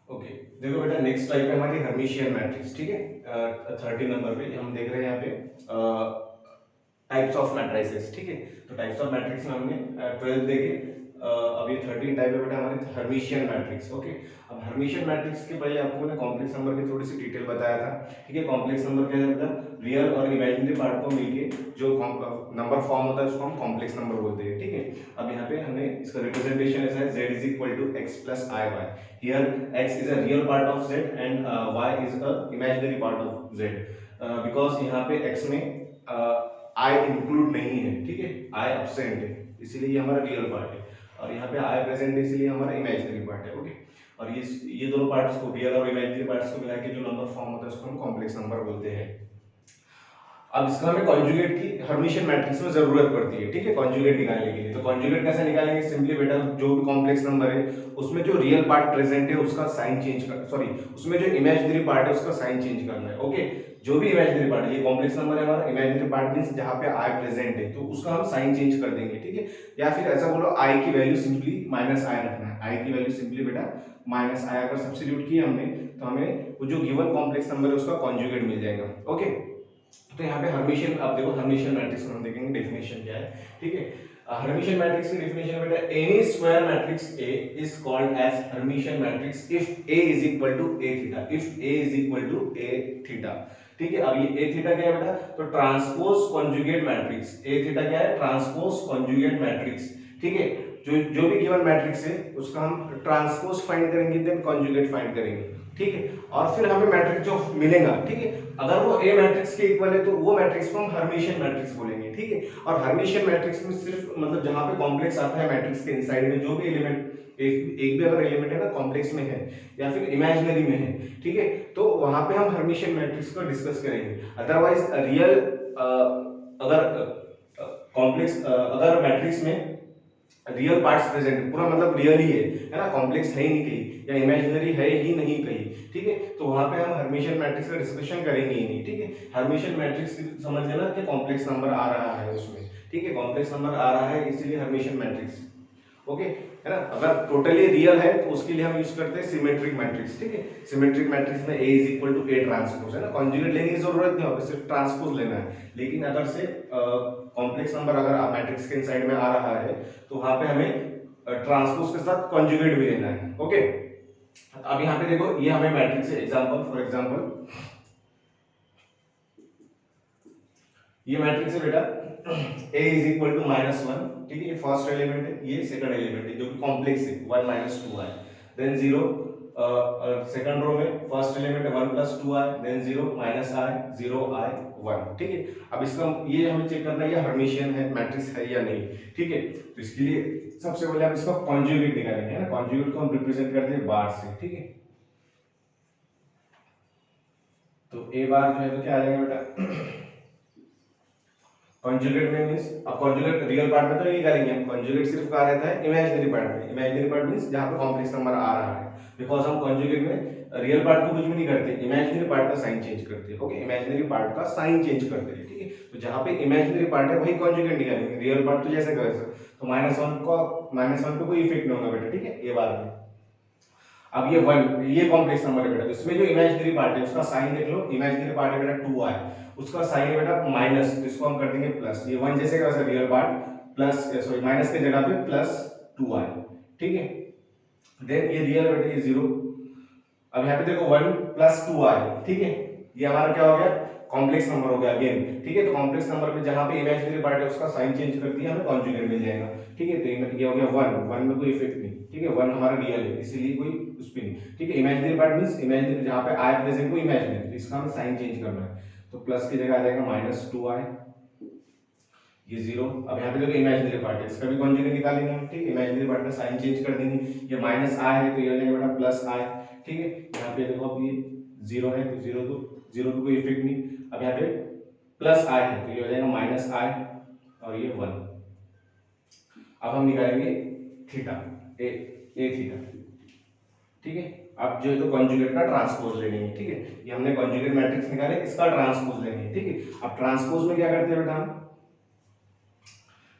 Okay, देखो बेटा next type है हमारी हर्मिशियन मैट्रिक्स। ठीक है, 30 नंबर पे हम देख रहे हैं यहाँ पे टाइप्स ऑफ मैट्रिसेस। ठीक है, तो टाइप्स ऑफ मैट्रिक्स में हमने 12 देखे। अब ये 13 टाइप है बेटा हमारे हर्मिशियन मैट्रिक्स। ओके, अब हर्मिशियन मैट्रिक्स के पहले आपको मैंने कॉम्प्लेक्स नंबर की थोड़ी सी डिटेल बताया था। ठीक है, कॉम्प्लेक्स नंबर क्या है बेटा, रियल और इमेजिनरी पार्ट को मिलके जो नंबर फॉर्म होता है उसको हम कॉम्प्लेक्स नंबर बोलते हैं। ठीक है, अब यहाँ पे हमने इसका रिप्रेजेंटेशन ऐसा है z is equal to x plus i y. Here x is a real part of z and y is a imaginary part of z, because यहाँ पे x में आई इंक्लूड नहीं है। ठीक है, आई एब्सेंट है इसीलिए ये हमारा रियल पार्ट है, और यहाँ पे आई प्रेजेंट है इसीलिए हमारा इमेजिनरी पार्ट है। ओके, और ये दोनों पार्ट्स को, रियल और इमेजिनरी पार्ट्स को मिला के जो नंबर फॉर्म होता है उसको हम कॉम्प्लेक्स नंबर बोलते हैं। अब इसका हमें कॉन्जुगेट की हर्मिशियन मैट्रिक्स में जरूरत पड़ती है। ठीक है, कॉन्जुगेट निकालने के लिए तो कॉन्जुगेट कैसे निकालेंगे, सिंपली बेटा जो भी कॉम्प्लेक्स नंबर है उसमें जो रियल पार्ट प्रेजेंट है उसका साइन चेंज कर, सॉरी उसमें जो इमेजिनरी पार्ट है उसका साइन चेंज करना है। ओके, जो भी इमेजिनरी पार्ट है, ये कॉम्प्लेक्स नंबर है हमारा, इमेजिनरी पार्ट मींस जहां पे आई प्रेजेंट है तो उसका हम साइन चेंज कर देंगे। ठीक है, या फिर ऐसा बोलो आई की वैल्यू सिंपली माइनस आई रखना है। आई की वैल्यू सिंपली बेटा माइनस आई अगर सब्स्टिट्यूट किया हमने तो हमें वो जो गिवन कॉम्प्लेक्स नंबर है उसका कॉन्जुगेट मिल जाएगा। ओके, तो यहाँ पे हर्मिशियन, आप देखो हर्मिशियन मैट्रिक्स में हम देखेंगे डेफिनेशन क्या है। ठीक है, हर्मिशियन मैट्रिक्स की डेफिनेशन बेटा, any square matrix A is called as Hermitian matrix if A is equal to A theta, if A is equal to A theta. ठीक है, अब ये A थीटा क्या है बेटा, तो transpose conjugate matrix. A theta क्या है, ट्रांसपोज कॉन्जुगेट मैट्रिक्स। ठीक है, जो भी गिवन मैट्रिक्स है उसका हम ट्रांसपोज फाइंड करेंगे देन कॉन्जुगेट फाइंड करेंगे। ठीक है, और फिर हमें मैट्रिक्स जो मिलेगा, ठीक है, अगर वो ए मैट्रिक्स के इक्वल है तो वो मैट्रिक्स को हम हर्मिशियन मैट्रिक्स बोलेंगे। ठीक है, और हर्मिशियन मैट्रिक्स में सिर्फ मतलब जहां पे कॉम्प्लेक्स आता है मैट्रिक्स के इनसाइड में, जो भी एलिमेंट एक भी अगर एलिमेंट है ना कॉम्प्लेक्स में है या फिर इमेजिनरी में है, ठीक है, तो वहां पे हम हर्मिशियन मैट्रिक्स को डिस्कस करेंगे। अदरवाइज रियल अगर कॉम्प्लेक्स अगर मैट्रिक्स में रियल पार्ट्स प्रेजेंट है, पूरा मतलब रियल ही है ना, कॉम्प्लेक्स है ही नहीं कहीं या इमेजिनरी है ही नहीं कहीं। ठीक है, तो वहां पे हम हर्मिशियन मैट्रिक्स का डिस्कशन करेंगे ही नहीं। ठीक है, हर्मिशियन मैट्रिक्स समझ लेना कि कॉम्प्लेक्स नंबर आ रहा है उसमें। ठीक है, कॉम्प्लेक्स नंबर आ रहा है इसीलिए हर्मिशियन मैट्रिक्स। ओके, है ना, अगर टोटली रियल है तो उसके लिए हम यूज करते हैं सिमेट्रिक मैट्रिक्स। ठीक है, सिमेट्रिक मैट्रिक्स में A is equal to A transpose, है ना, कॉन्जुगेट लेने की जरूरत नहीं होती, सिर्फ ट्रांसपोज लेना है। लेकिन अगर से कॉम्प्लेक्स नंबर अगर मैट्रिक्स के इनसाइड में आ रहा है तो वहां पे हमें ट्रांसपोज के साथ कॉन्जुगेट भी लेना है। ओके, अब यहाँ पे देखो ये हमें मैट्रिक्स है, एग्जांपल फॉर एग्जांपल ये मैट्रिक्स है बेटा A इज इक्वल टू -1। ठीक है, ये फर्स्ट एलिमेंट है, ये सेकंड एलिमेंट है जो कि कॉम्प्लेक्स है 1 - 2i, देन 0 सेकंड रो में फर्स्ट एलिमेंट है 1 + 2i, देन 0 -i 0i 1। ठीक है, अब इसका ये हमें चेक करना है ये हर्मिशियन है मैट्रिक्स है या नहीं। ठीक है, तो इसके लिए सबसे पहले हम इसका कॉन्जुगेट निकालेंगे, है ना, कॉन्जुगेट को हम रिप्रेजेंट करते हैं बार से। ठीक है, तो a बार जो है तो क्या आ जाएगा बेटा कॉन्जुगेट में मींस, अब कॉन्जुगेट रियल पार्ट में तो नहीं करेंगे हम, कॉन्जुगेट सिर्फ कहाँ रहता है इमेजिनरी पार्ट में। इमेजिनरी पार्ट मींस जहां पे कॉम्प्लेक्स नंबर आ रहा है, बिकॉज हम कॉन्जुगेट में रियल पार्ट को कुछ भी नहीं करते, इमेजिनरी पार्ट का साइन चेंज करते हैं। ओके, इमेजिनरी पार्ट का साइन चेंज करते हैं। ठीक है, तो जहां पे इमेजिनरी पार्ट है वही कॉन्जुगेट निकालेंगे, रियल पार्ट तो जैसे वैसे, तो -1 को -1 पे कोई इफेक्ट नहीं होगा बेटा। ठीक है, ये बार में अब ये 1 ये कॉम्प्लेक्स नंबर है बेटा, तो इसमें जो इमेजिनरी पार्ट है उसका साइन देख लो, इमेजिनरी पार्ट है बेटा 2i, उसका साइन है बेटा माइनस, तो इसको हम कर देंगे प्लस, ये 1 जैसे का वैसे real part plus, sorry minus की जगह पे प्लस 2i। ठीक है, देन ये रियल बेटा ये 0, अब यहाँ पे देखो 1 + 2i। ठीक है, ये हमारा क्या हो गया कॉम्प्लेक्स नंबर हो गया अगेन। ठीक है, तो कॉम्प्लेक्स नंबर पे जहां पे इमेजिनरी पार्ट है उसका साइन चेंज कर दिया, हमें कॉन्जुगेट मिल जाएगा। ठीक है, तो ये हो गया 1 में कोई इफेक्ट नहीं। ठीक है, 1 हमारा रियल है इसीलिए कोई उस पे नहीं। ठीक है, इमेजिनरी पार्ट मींस इमेजिनरी जहां पे i प्रेजेंट को इमेजिनरी, तो इसका हमें साइन चेंज करना है, तो प्लस की जगह आ जाएगा -2i, ये 0। अब यहाँ पे देखो इमेजिनरी पार्ट है इसका भी कॉन्जुगेट निकालेंगे हम। ठीक है, इमेजिनरी पार्ट का साइन चेंज कर देंगे, ये -i है तो ये हो जाएगा बेटा +i। ठीक है, यहाँ पे देखो अब ये 0 है तो 0 पे कोई इफेक्ट नहीं, अब यहाँ पे +i है तो ये हो जाएगा -i और ये 1। अब हम निकालेंगे थीटा, ए थीटा। ठीक है, अब जो है तो कॉन्जुगेट का ट्रांसपोज ले लेंगे। ठीक है, ये हमने कॉन्जुगेट मैट्रिक्स निकाले, इसका ट्रांसपोज लेंगे। ठीक है, अब ट्रांसपोज में क्या करते हैं बेटा हम,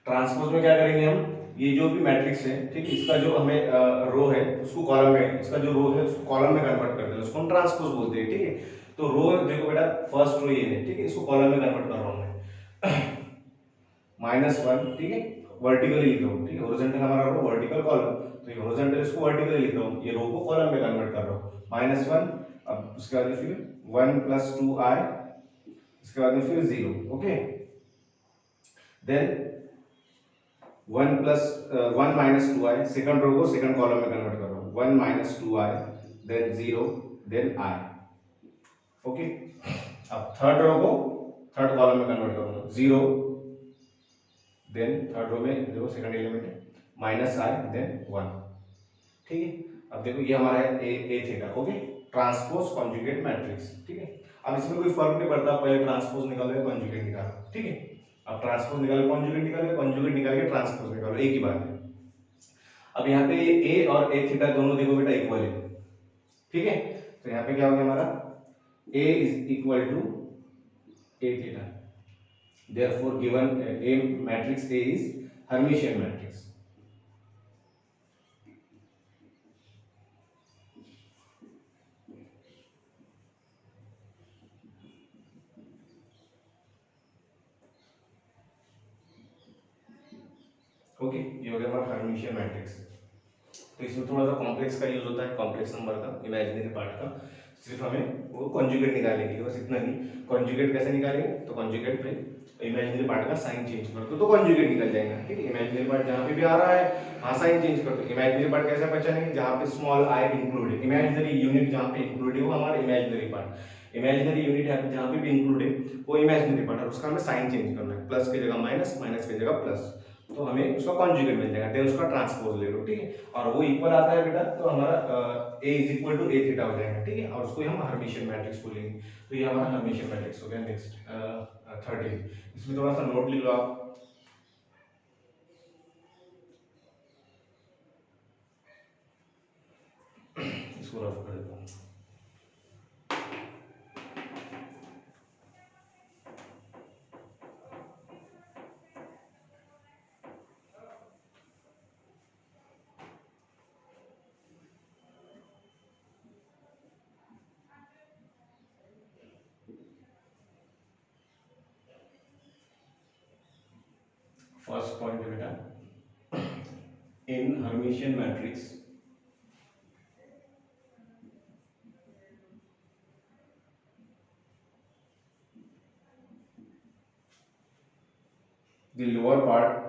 ट्रांसपोज में क्या करेंगे हम, ये जो भी मैट्रिक्स है, ठीक है, इसका जो हमें रो है उसको कॉलम में, इसका जो रो है उसको कॉलम में कन्वर्ट कर देना, उसको हम ट्रांसपोज बोलते हैं, ठीक है। तो रो देखो बेटा, फर्स्ट रो ये है, ठीक है, इसको कॉलम में कन्वर्ट कर रहा हूं मैं। -1, ठीक है, वर्टिकली लिख रहा हूँ, ठीक है, हॉरिजॉन्टल हमारा रो, वर्टिकल कॉलम, तो ये हॉरिजॉन्टल इसको वर्टिकली लिख रहा हूँ, ये रो को कॉलम में कन्वर्ट कर रहा हूँ। -1, अब उसके बाद फिर 1 + 2i, इसके बाद में फिर 0, okay. Then 1 - 2i, second row को सेकंड कॉलम में कन्वर्ट कर रहा हूँ, 1 - 2i, then 0, then i, okay. अब थर्ड रो को थर्ड कॉलम में कन्वर्ट करूंगा, 0, देन थर्ड रो में देखो सेकंड एलिमेंट है, -i, देन 1, ठीक है। अब देखो ये हमारा है A theta, okay, transpose conjugate matrix, ठीक है। अब इसमें कोई फर्क नहीं पड़ता, पहले ट्रांसपोज निकालो या कॉन्जुगेट निकालो, ठीक है। अब ट्रांसपोज निकालो, कॉन्जुगेट निकालो, कॉन्जुगेट निकाल के ट्रांसपोज निकालो, एक ही बात है। अब यहाँ पे ए और ए थीटा दोनों देखो बेटा इक्वल है, ठीक है। तो यहाँ पे क्या हो गया हमारा, a is equal to a theta, therefore given a matrix A is Hermitian matrix. Okay, ये हो गया हमारा हर्मिशियन मैट्रिक्स। तो इसमें थोड़ा सा कॉम्प्लेक्स का यूज होता है, कॉम्प्लेक्स नंबर का, इमेजिनरी पार्ट का, सिर्फ हमें वो कॉन्जुगेट निकालने के लिए, बस इतना ही। कॉन्जुगेट कैसे निकालेंगे, तो कॉन्जुगेट पे इमेजिनरी पार्ट का साइन चेंज कर दो तो कॉन्जुगेट निकल जाएगा, ठीक है। इमेजिनरी पार्ट जहाँ पे भी आ रहा है वहाँ साइन चेंज कर दो। इमेजिनरी पार्ट कैसे पहचानेंगे, जहाँ पे स्मॉल आई इंक्लूड है, इमेजिनरी यूनिट जहाँ पे इंक्लूड है वो हमारा इमेजिनरी पार्ट, इमेजिनरी यूनिट यहाँ पे जहाँ पे भी इंक्लूड है वो इमेजिनरी पार्ट है, उसका हमें साइन चेंज करना है, प्लस की जगह माइनस, माइनस की जगह प्लस, तो हमें उसका कॉन्जुगेट मिल जाएगा, देन उसका ट्रांसपोज ले लो, ठीक है। और वो इक्वल आता है बेटा, तो हमारा a is equal to a theta हो जाएगा, ठीक है, और उसको हम हर्मिशियन मैट्रिक्स बोलेंगे। तो ये हमारा हर्मिशियन मैट्रिक्स हो गया। नेक्स्ट 13, इसमें थोड़ा सा नोट लिख लो आप, इसको रफ कर देता हूँ। फर्स्ट पॉइंट है बेटा, in Hermitian matrix the lower part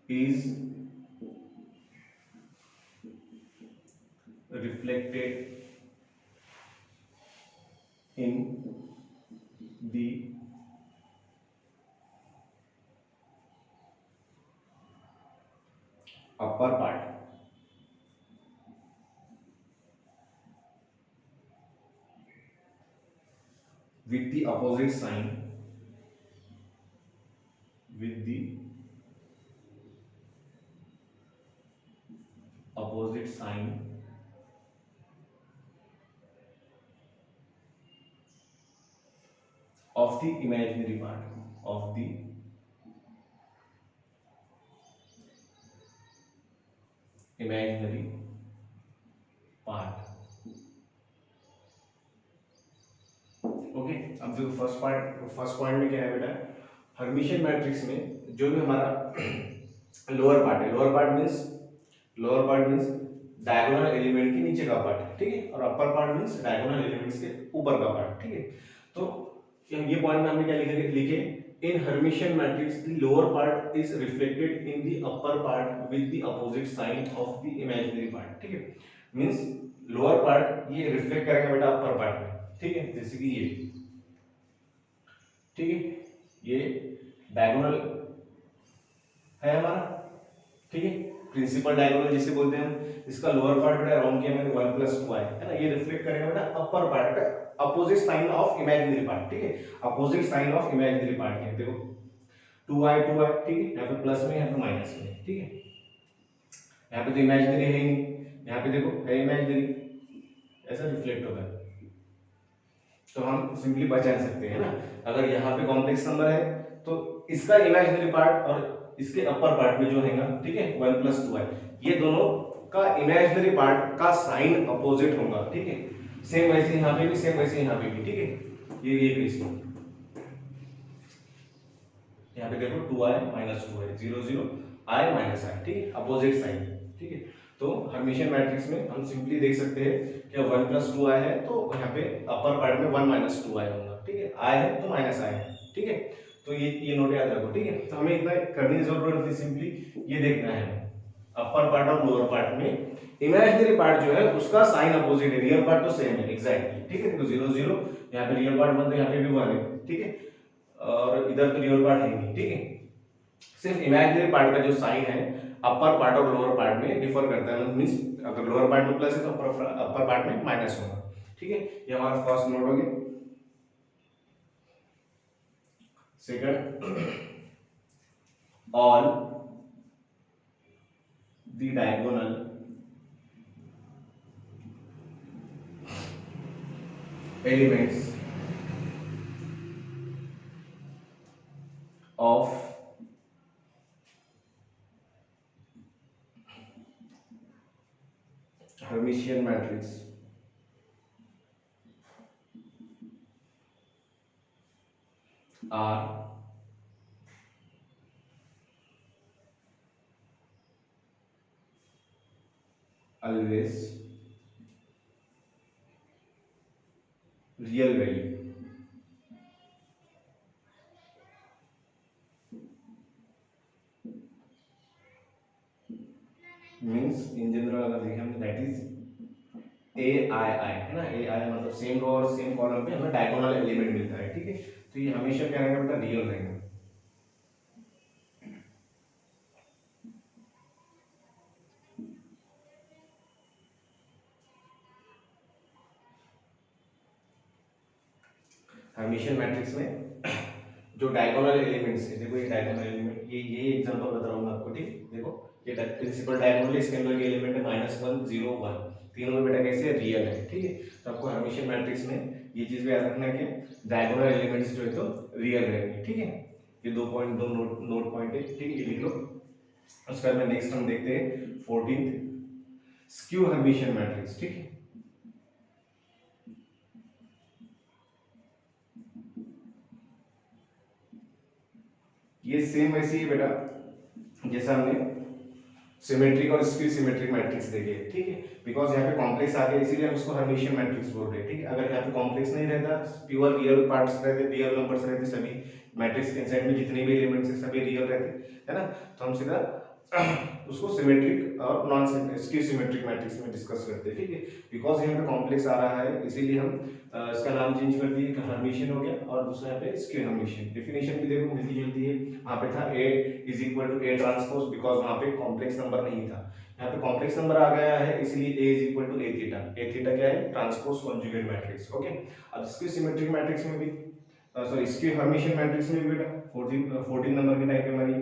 is reflected in the upper part with the opposite sign, with the opposite sign of the imaginary part, of the imaginary part, okay. अब देखो first point में क्या है बेटा, Hermitian matrix में जो भी हमारा लोअर पार्ट है, lower part means diagonal element के नीचे का पार्ट, ठीक है, और upper part means diagonal elements के ऊपर का पार्ट, ठीक है। तो ये पॉइंट में हमने क्या लिखे, in Hermitian matrix the lower part is reflected in the upper part with the opposite sign of the imaginary part, ठीक है। मींस लोअर पार्ट ये रिफ्लेक्ट करेगा बेटा अपर पार्ट में, ठीक है, जैसे कि ये, ठीक है, ये डायगोनल है हमारा, ठीक है, प्रिंसिपल डायगोनल जिसे बोलते हैं हम, इसका लोअर पार्ट बेटा राउंड किया मैंने 1 + 2i है ना, ये रिफ्लेक्ट करेगा बेटा अपर पार्ट पे opposite sign of imaginary part, ठीक है, opposite sign of imaginary part है, देखो 2i, ठीक है, यहाँ पे प्लस में यहाँ पे माइनस में, ठीक है, यहाँ पे तो इमेजिनरी है ही नहीं, यहाँ पे देखो है इमेजिनरी, ऐसा रिफ्लेक्ट होगा, तो हम सिंपली बचा सकते हैं ना। अगर यहाँ पे कॉम्प्लेक्स नंबर है तो इसका इमेजिनरी पार्ट और इसके अपर पार्ट में जो है ना, ठीक है, 1 + 2i, ये दोनों का इमेजिनरी पार्ट का साइन अपोजिट होगा, ठीक है। सेम वैसे यहाँ पे भी, सेम वैसे यहाँ पे भी, ठीक है। ये केस में यहाँ पे देखो 2i - 2i 0 0 i - i, ठीक है, अपोजिट साइन, ठीक है। तो हर्मिशियन मैट्रिक्स में हम सिंपली देख सकते हैं कि 1 + 2i है तो यहाँ पे अपर पार्ट में 1 - 2i होगा, ठीक है। i है तो -i है, ठीक है। तो ये नोट याद रखो, ठीक है। तो हमें इतना करने की जरूरत है, सिंपली ये देखना है अपर पार्ट और लोअर पार्ट में इमेजिनरी पार्ट जो है उसका साइन अपोजिट है, रियल पार्ट तो सेम है एग्जैक्टली, ठीक है। तो 0 0 यहाँ पे रियल पार्ट 1 तो यहाँ पे भी 1 है, ठीक है, और इधर तो रियल पार्ट है नहीं, ठीक है। सिर्फ इमेजिनरी पार्ट का जो साइन है अपर पार्ट और लोअर पार्ट में डिफर करता है, मींस अगर लोअर पार्ट में प्लस है तो अपर पार्ट में माइनस होगा, ठीक है। ये हमारा फर्स्ट नोट हो गया। Second, all the diagonal elements of Hermitian matrix are always real value, means in general अगर देखें हम दैट इज ए आई आई, है ना। ए आई मतलब सेम रो और सेम कॉलम पे हमें डायगोनल एलिमेंट मिलता है, ठीक है। तो ये हमेशा क्या रहेगा बेटा, रियल रहेगा। हर्मिशियन मैट्रिक्स में जो डायगोनल एलिमेंट्स है, देखो ये डायगोनल एलिमेंट, ये एग्जांपल बता रहा हूं मैं आपको, ठीक। देखो ये प्रिंसिपल डायगोनल है, इसके अंदर ये एलिमेंट है -1 0 1, तीनों में बेटा कैसे रियल है, ठीक है। तो आपको हर्मिशियन मैट्रिक्स में ये चीज भी याद रखना है कि डायगोनल एलिमेंट्स जो है तो रियल रहेंगे, ठीक है। ये दो पॉइंट, दो नोट पॉइंट है, ठीक है, ये लिख लो। उसके बाद में नेक्स्ट हम देखते हैं 14th स्क्यू हर्मिशियन मैट्रिक्स, ठीक है। ये सेम वैसे ही बेटा जैसा हमने सिमेट्रिक और स्क्यू सिमेट्रिक मैट्रिक्स देखे, ठीक है। बिकॉज यहाँ पे कॉम्प्लेक्स आ गया इसीलिए हम इसको हर्मिशियन मैट्रिक्स बोल रहे हैं, ठीक है। अगर यहाँ पे कॉम्प्लेक्स नहीं रहता, प्योर रियल पार्ट्स रहते, रियल नंबर्स रहते, सभी मैट्रिक्स के इनसाइड में जितने भी एलिमेंट्स हैं सभी रियल रहते, है ना। तो हम सीधा उसको सिमेट्रिक और नॉन स्क्यू सिमेट्रिक मैट्रिक्स में डिस्कस करते हैं, ठीक है। बिकॉज यहाँ पे कॉम्प्लेक्स आ रहा है इसीलिए हम इसका नाम चेंज कर दिए, हर्मिशियन हो गया, और दूसरा यहाँ पे स्क्यू हर्मिशियन। डेफिनेशन भी देखो मिलती जुलती है, वहाँ पे था A = A ट्रांसपोज, बिकॉज वहाँ पे कॉम्प्लेक्स नंबर नहीं था, यहाँ पे कॉम्प्लेक्स नंबर आ गया है इसलिए A = A theta. A theta क्या है, ट्रांसपोज कॉन्जुगेट मैट्रिक्स, ओके। अब स्क्यू सिमेट्रिक मैट्रिक्स में भी सॉरी स्क्यू हर्मिशियन मैट्रिक्स में भी बेटा 14 नंबर की टाइप है हमारी,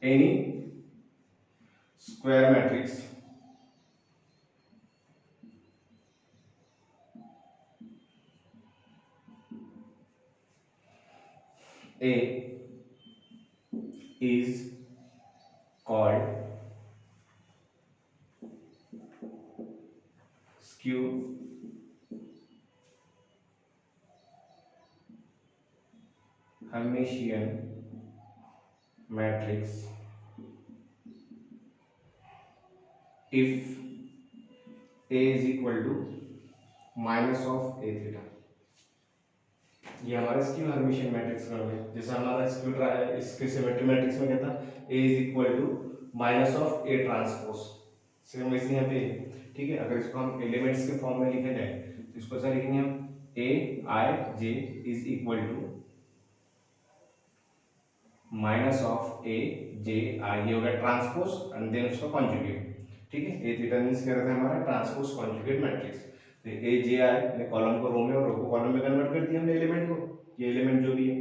any square matrix A is called skew Hermitian matrix if A is equal to minus of A theta। ये हमारा स्क्यू हर्मिशियन मैट्रिक्स का है, जैसे हमारा स्क्यू सिमेट्रिक मैट्रिक्स में क्या था, A is equal to minus of A transpose, same वैसे यहाँ पे, ठीक है। अगर इसको हम एलिमेंट्स के फॉर्म में लिखे जाए तो इसको ऐसा लिखेंगे हम A I J is equal to minus of A J I, ये हो गया ट्रांसपोज एंड देन उसका कॉन्जुगेट, ठीक है। ए थीटा मींस क्या रहता है हमारा ट्रांसपोज कॉन्जुगेट मैट्रिक्स। तो A J I ने कॉलम को रो में और रो को कॉलम में कन्वर्ट कर दिया हमने एलिमेंट को, ये एलिमेंट जो भी है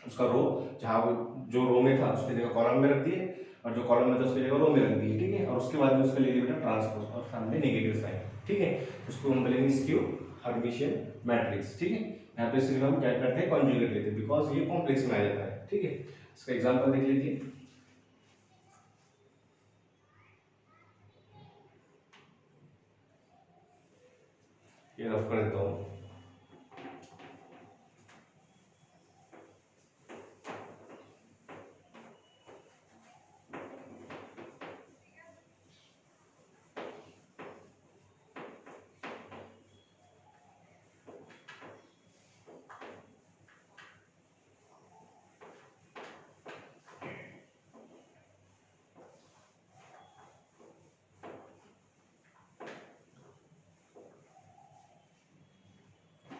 उसका रो जहाँ वो जो रो में था उसकी जगह कॉलम में रख दिए, और जो कॉलम में था उसकी जगह रो में रख दिए, ठीक है। और उसके बाद में उसका ले लिया बेटा ट्रांसपोज और सामने नेगेटिव साइन, ठीक है। उसको हम बोलेंगे स्क्यू हर्मिशियन मैट्रिक्स, ठीक है। यहाँ पे सिर्फ हम क्या करते हैं, कॉन्जुगेट लेते हैं, बिकॉज ये कॉम्प्लेक्स में आ जाता है, ठीक है। इसका एग्जांपल देख लीजिए, ये रफ कर देता हूँ।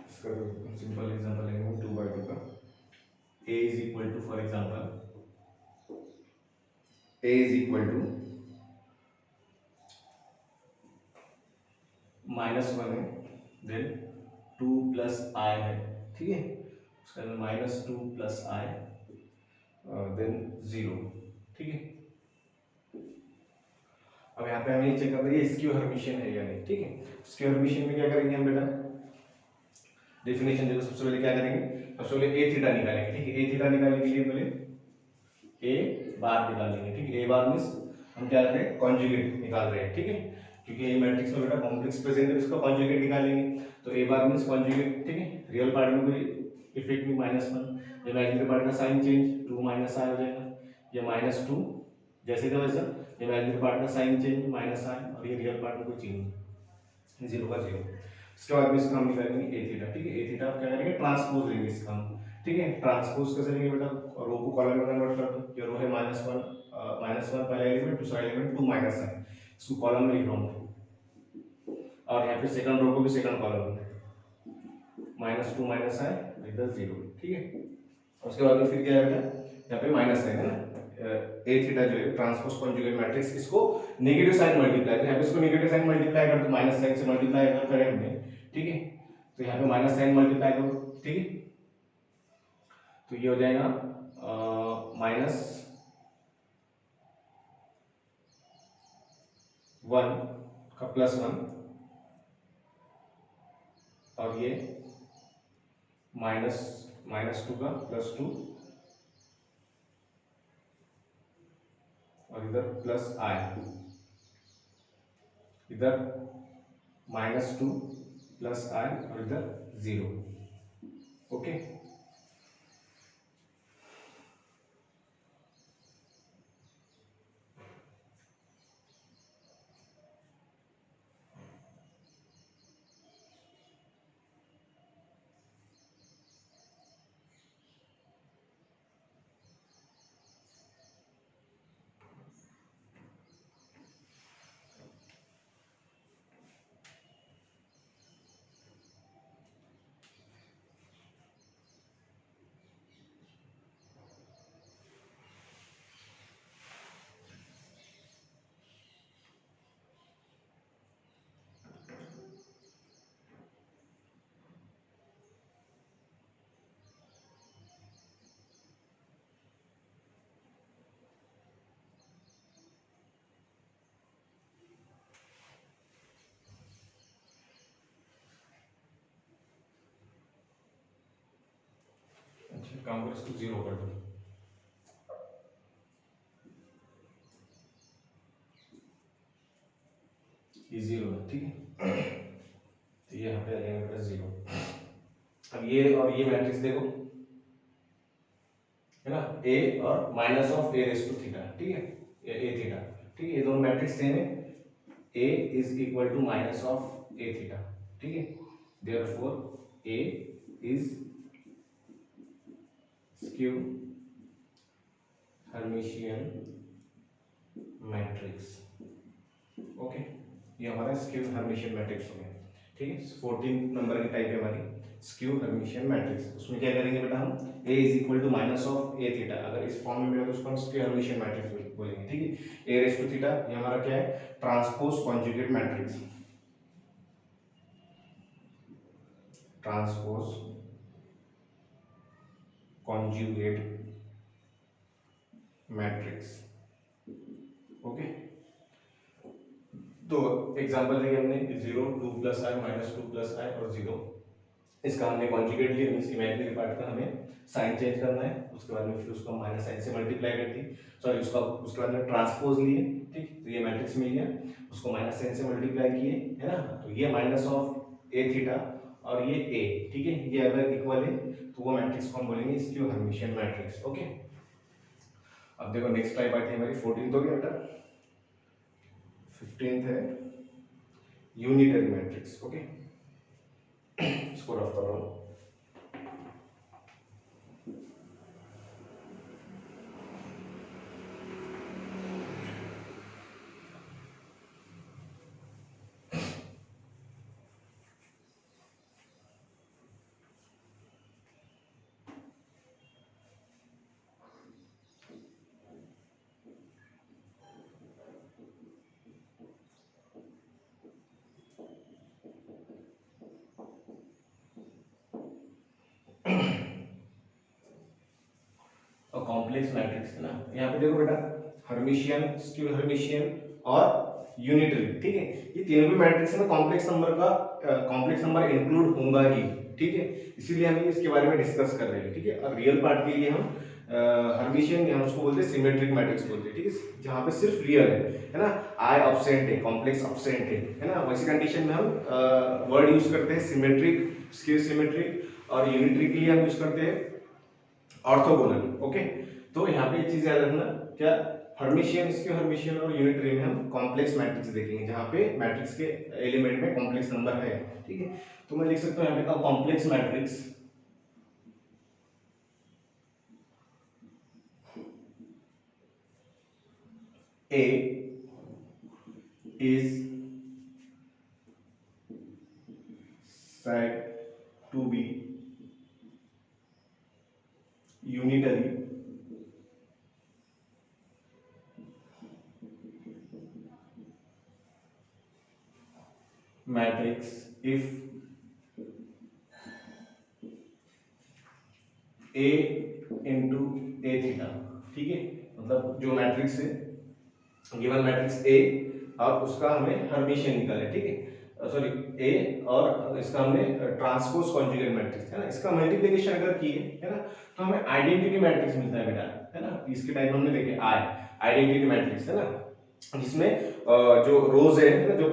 इसका सिंपल एग्जांपल लेंगे 2/2 का। a is equal to, for example a is equal to -1 है, देन 2 प्लस i है, ठीक है। उसका -2 प्लस i, देन 0, ठीक है। अब यहाँ पे हमें ये चेक करना है स्क्यू हर्मिशियन है या नहीं, ठीक है। स्क्यू हर्मिशियन में क्या करेंगे हम बेटा, डेफिनेशन देखो, सबसे पहले क्या करेंगे, सबसे पहले ए थीटा निकालेंगे, ठीक है। ए थीटा निकालने के लिए पहले ए बार निकालेंगे, ठीक है। ए बार मींस हम क्या कर रहे हैं, कॉन्जुगेट निकाल रहे हैं, ठीक है। क्योंकि ये मैट्रिक्स में बेटा कॉम्प्लेक्स प्रेजेंट है, इसका कॉन्जुगेट निकालेंगे, तो ए बार मींस कॉन्जुगेट, ठीक है। रियल पार्ट में कोई इफेक्ट नहीं, -1, इमेजिनरी पार्ट का साइन चेंज 2 माइनस आई हो जाएगा, ये -2 जैसे का वैसा, इमेजिनरी पार्ट का साइन चेंज -i, और ये रियल पार्ट में कोई चेंज नहीं, 0 का 0। इसके बाद में इसका हम निकालेंगे ए थीटा, ठीक है। ए थीटा क्या करेंगे, ट्रांसपोज लेंगे इसका हम, ठीक है। ट्रांसपोज कैसे लेंगे बेटा, रो को कॉलम में कन्वर्ट कर दो, ये रो है -1 पहला एलिमेंट, दूसरा एलिमेंट 2 माइनस है, इसको कॉलम में लिख रहा हूँ, और यहाँ पे सेकंड रो को भी सेकंड कॉलम में -2 माइनस है, इधर 0, ठीक है। उसके बाद में फिर क्या है बेटा, यहाँ पे माइनस है ना, ए थीटा जो है ट्रांसपोज कॉन्जुगेट मैट्रिक्स, इसको नेगेटिव साइन मल्टीप्लाई, तो यहाँ पे इसको नेगेटिव साइन मल्टीप्लाई कर दो, माइनस साइन से मल्टीप्लाई अगर करें हमने, ठीक है। तो यहाँ पे माइनस साइन मल्टीप्लाई करो, ठीक है। तो ये हो जाएगा -1 का +1, और ये -2 का +2, और इधर +i, इधर -2 +i, और इधर 0, ओके। अच्छा, काम करो, इसको 0 कर दो, ये 0 है, ठीक है। तो ये यहाँ पे आ जाएगा बेटा 0। अब ये और ये मैट्रिक्स देखो, है ना, ए और minus of A raise to theta, ठीक है, ए थीटा, ठीक है। ये दोनों मैट्रिक्स सेम है, A is equal to minus of A theta, ठीक है। Therefore A is skew Hermitian matrix, okay. ये हमारा स्क्यू हर्मिशियन मैट्रिक्स हो गया, ठीक है। 14 नंबर की टाइप है हमारी स्क्यू हर्मिशियन मैट्रिक्स। उसमें क्या करेंगे बेटा, हम a is equal to minus of A theta, अगर इस फॉर्म में मिला तो उसको हम स्क्यू हर्मिशियन मैट्रिक्स बोलेंगे, ठीक है। ए रेस टू थीटा ये हमारा क्या है, transpose conjugate matrix, transpose conjugate matrix, okay. तो एग्जांपल देंगे हमने 0, 2 प्लस i, -2 प्लस i और 0। इसका हमने कॉन्जुगेट लिया, मींस इमेजिनरी पार्ट का हमें साइन चेंज करना है, उसके बाद में फिर उसको माइनस साइन से मल्टीप्लाई कर दी, सॉरी उसका उसके बाद में ट्रांसपोज लिए, ठीक, तो ये मैट्रिक्स मिल गया, उसको माइनस साइन से मल्टीप्लाई किए, है ना, तो ये माइनस ऑफ ए थीटा और ये ए, ठीक है, ये अगर इक्वल है तो वो मैट्रिक्स को हम बोलेंगे इसकी हर्मिशियन मैट्रिक्स। ओके, अब देखो नेक्स्ट टाइप आती है हमारी 14th हो गया बेटा, 15th है यूनिटरी मैट्रिक्स। ओके, इसको रफ कर रहा हूँ। और कॉम्प्लेक्स मैट्रिक्स है ना, यहाँ पे देखो बेटा हर्मिशियन, स्क्यू हर्मिशियन और यूनिटरी, ठीक है, ये तीनों भी मैट्रिक्स में कॉम्प्लेक्स नंबर का कॉम्प्लेक्स नंबर इंक्लूड होगा ही, ठीक है, इसीलिए हम इसके बारे में डिस्कस कर रहे हैं, ठीक है। और रियल पार्ट के लिए हम हर्मिशियन हम उसको बोलते हैं सिमेट्रिक मैट्रिक्स बोलते हैं, ठीक है, जहाँ पे सिर्फ रियल है ना, आई अब्सेंट है, कॉम्प्लेक्स अब्सेंट है ना, वैसी कंडीशन में हम वर्ड यूज करते हैं सिमेट्रिक, स्क्यू सिमेट्रिक, और यूनिटरी के लिए हम यूज करते हैं ऑर्थोगोनल। ओके, तो यहाँ पे ये चीज याद रखना, क्या हर्मिशियन, इसके हर्मिशियन और यूनिटरी में हम कॉम्प्लेक्स मैट्रिक्स देखेंगे, जहाँ पे मैट्रिक्स के एलिमेंट में कॉम्प्लेक्स नंबर है, ठीक है। तो मैं लिख सकता हूँ यहाँ पे complex matrix A is said to be unitary matrix if A into A theta, ठीक है, मतलब जो मैट्रिक्स है, गिवन मैट्रिक्स A और उसका हमें हर्मिशियन निकाला है, ठीक है, सॉरी A और इसका हमने ट्रांसपोज कॉन्जुगेट मैट्रिक्स है ना, इसका मल्टीप्लिकेशन अगर किए है ना, तो हमें आइडेंटिटी मैट्रिक्स मिलता है बेटा, है ना, इसके टाइप हमने देखे आइडेंटिटी मैट्रिक्स है ना, जिसमें जो रोज है ना, जो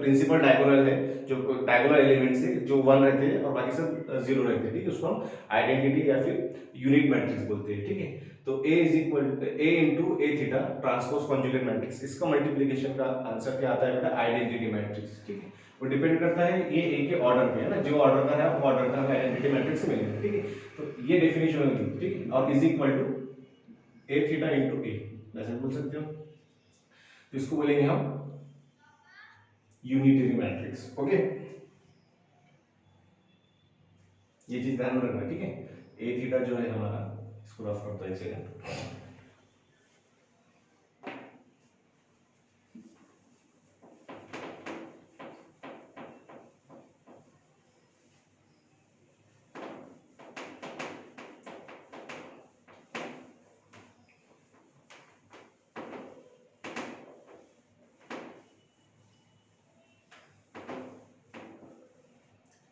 प्रिंसिपल डायगोनल है, जो डायगोनल एलिमेंट से जो वन रहते हैं और बाकी सब जीरो रहते हैं, ठीक है, उसको हम आइडेंटिटी या फिर यूनिट मैट्रिक्स बोलते हैं, ठीक है। तो A is equal to A into A theta transpose conjugate matrix, इसका मल्टीप्लिकेशन का आंसर क्या आता है बेटा, आइडेंटिटी मैट्रिक्स, ठीक है, वो डिपेंड करता है ये A के ऑर्डर पे है ना, जो ऑर्डर का है वो ऑर्डर का हमें आइडेंटिटी मैट्रिक्स मिलेगा, ठीक है। तो ये डेफिनेशन होगी, ठीक है, और is equal to A theta into A, ऐसे बोल सकते हो, तो इसको बोलेंगे हम यूनिटरी मैट्रिक्स। ओके, ये चीज ध्यान में रखना, ठीक है। ए थीटा जो है हमारा, इसको रफ करता है एक सेकंड,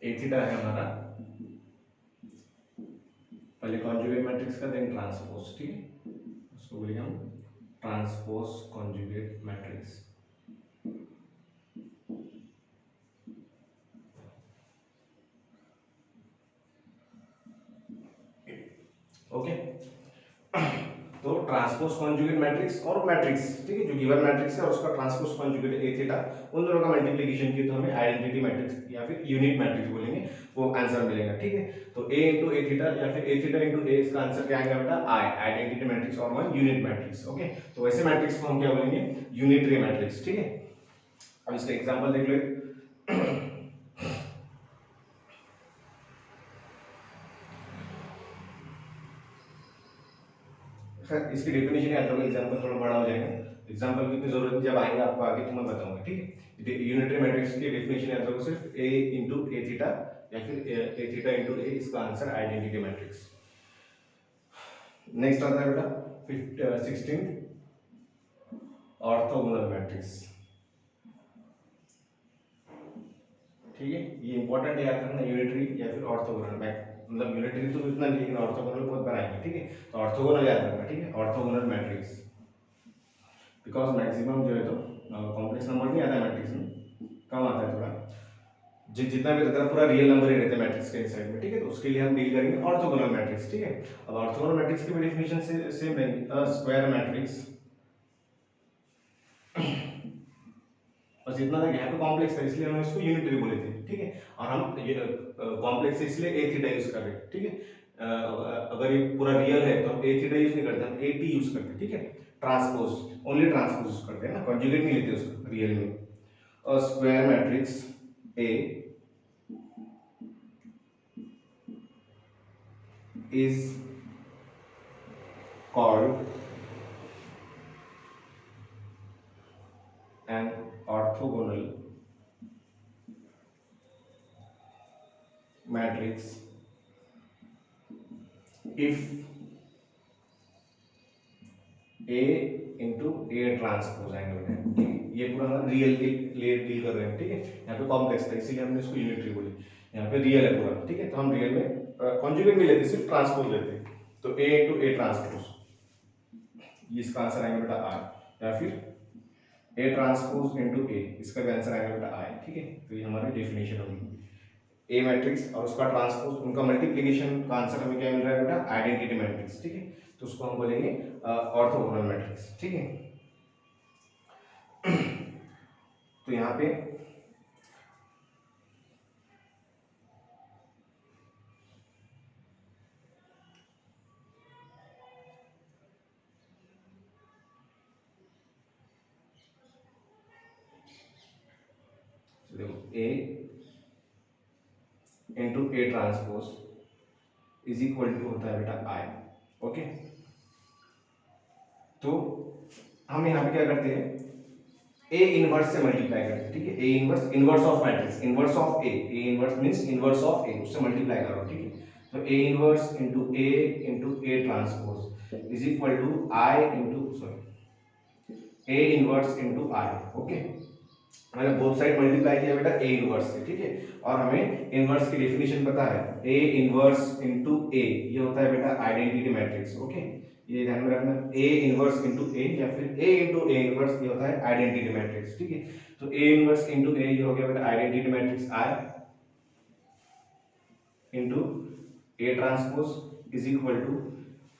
ए थीटा है हमारा पहले कॉन्जुगेट मैट्रिक्स का, देन ट्रांसपोज, ठीक है, उसको बोलेंगे हम ट्रांसपोज कॉन्जुगेट मैट्रिक्स। ओके, तो ट्रांसपोज कॉन्जुगेट मैट्रिक्स और मैट्रिक्स, ठीक है, जो गिवन मैट्रिक्स है और उसका ट्रांसपोज कॉन्जुगेट ए थीटा, उन दोनों का मल्टीप्लिकेशन किया तो हमें आइडेंटिटी मैट्रिक्स या फिर यूनिट मैट्रिक्स बोलेंगे, वो आंसर मिलेगा, ठीक है। तो ए इंटू ए थीटा या फिर ए थीटा इंटू ए, इसका आंसर क्या आएगा बेटा, आई, आइडेंटिटी मैट्रिक्स और वन यूनिट मैट्रिक्स। ओके, तो वैसे मैट्रिक्स को हम क्या बोलेंगे, यूनिटरी मैट्रिक्स, ठीक है। अब इसका एग्जांपल देख लो, इसकी डेफिनेशन याद रखो, एग्जांपल थोड़ा बड़ा हो जाएगा, एग्जांपल की इतनी जरूरत जब आएगा आपको आगे तो मैं बताऊंगा, ठीक है। यूनिटरी मैट्रिक्स की डेफिनेशन याद रखो, सिर्फ a इंटू ए थीटा या फिर ए थीटा इंटू ए, इसका आंसर आइडेंटिटी मैट्रिक्स। नेक्स्ट आता है बेटा 16 ऑर्थोगोनल मैट्रिक्स, ठीक है, ये इंपॉर्टेंट है याद रखना, यूनिटरी या फिर ऑर्थोगोनल। मतलब यूनिटरी तो इतना नहीं, लेकिन ऑर्थोगोनल बहुत बार आएंगे, ठीक है। तो ऑर्थोगोनल याद रखना, ठीक है, ऑर्थोगोनल मैट्रिक्स, बिकॉज मैक्सिमम जो है तो कॉम्प्लेक्स नंबर नहीं आता है मैट्रिक्स में, कम आता है थोड़ा, जितना भी रहता है पूरा रियल नंबर ही रहता है मैट्रिक्स के इनसाइड में, ठीक है। तो उसके लिए हम डील करेंगे ऑर्थोगोनल मैट्रिक्स, ठीक है। अब ऑर्थोगोनल मैट्रिक्स की भी डेफिनेशन से सेम रहेगी, अ स्क्वायर मैट्रिक्स, बस इतना था कि यहाँ पे कॉम्प्लेक्स था इसलिए हम इसको यूनिटरी बोले थे, ठीक है। और हम ये कॉम्प्लेक्स है इसलिए ए थीटा यूज कर रहे हैं, ठीक है। अगर ये पूरा रियल है तो हम ए थीटा यूज नहीं करते, हम ए टी यूज करते हैं, ठीक है। ट्रांसपोज, ओनली ट्रांसपोज यूज करते हैं ना, कॉन्जुगेट नहीं लेते उसको रियल में। अ square matrix A is called an orthogonal matrix if A into A transpose आएंगे बेटा, ठीक है। ये पूरा हम रियल के लिए डील कर रहे हैं, ठीक है। यहाँ पे कॉम्प्लेक्स था इसीलिए हमने इसको यूनिटरी बोली, यहाँ पे रियल है पूरा, ठीक है। तो हम रियल में कॉन्जुगेट नहीं लेते, सिर्फ ट्रांसपोज लेते हैं। तो A into A ट्रांसपोज, इसका आंसर आएगा बेटा I, या फिर A ट्रांसपोज into A, इसका भी आंसर आएगा बेटा I, ठीक है। तो ये हमारी डेफिनेशन होगी। A मैट्रिक्स और उसका ट्रांसपोज, उनका मल्टीप्लिकेशन का आंसर हमें क्या मिल रहा है बेटा, आइडेंटिटी मैट्रिक्स, ठीक है। तो उसको हम बोलेंगे ऑर्थोगोनल मैट्रिक्स, ठीक है। तो यहाँ पे देखो A into A transpose is equal to होता है बेटा I, ओके। तो हम यहाँ पे क्या करते हैं, A इनवर्स से मल्टीप्लाई करते हैं, ठीक है। A inverse, inverse of matrix, inverse of A, A inverse means inverse of A, उससे मल्टीप्लाई करो, ठीक है। तो A inverse into A transpose is equal to I into sorry A inverse into I, okay. मैंने both side multiply किया बेटा A inverse से, ठीक है। और हमें इनवर्स की डेफिनेशन पता है, A इनवर्स इंटू A, ये होता है बेटा आइडेंटिटी मैट्रिक्स, ओके। ये ध्यान में रखना, A इनवर्स इंटू A या फिर A इंटू A इनवर्स, ये होता है आइडेंटिटी मैट्रिक्स, ठीक है। तो A इनवर्स इंटू A, ये हो गया बेटा identity matrix I into A transpose is equal to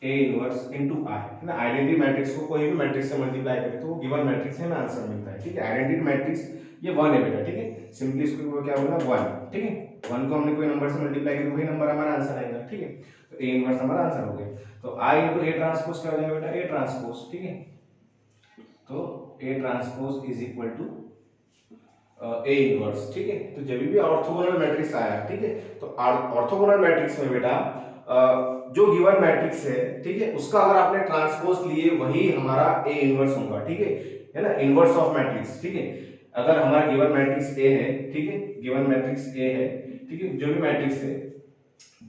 A inverse into I, है ना। आइडेंटिटी मैट्रिक्स को कोई भी मैट्रिक्स से मल्टीप्लाई करें तो वो गिवन मैट्रिक्स है ना, आंसर मिलता है, ठीक है। आइडेंटिटी मैट्रिक्स ये 1 है बेटा, ठीक है। सिंपली इसको क्या बोला 1, ठीक है। 1 को हमने कोई नंबर से मल्टीप्लाई किया तो वही नंबर हमारा आंसर आएगा, ठीक है। तो A इनवर्स हमारा आंसर हो गया। तो I इंटू A ट्रांसपोज क्या हो जाएगा बेटा, A ट्रांसपोज, ठीक है। तो A transpose is equal to A inverse, ठीक है। तो जब भी ऑर्थोगोनल मैट्रिक्स आया, ठीक है, तो ऑर्थोगोनल मैट्रिक्स में बेटा जो गिवन मैट्रिक्स है, ठीक है, उसका अगर आपने ट्रांसपोज लिए वही हमारा A इनवर्स होगा, ठीक है ना। इनवर्स ऑफ मैट्रिक्स, ठीक है। अगर हमारा गिवन मैट्रिक्स A है, ठीक है, गिवन मैट्रिक्स A है, ठीक है, जो भी मैट्रिक्स है,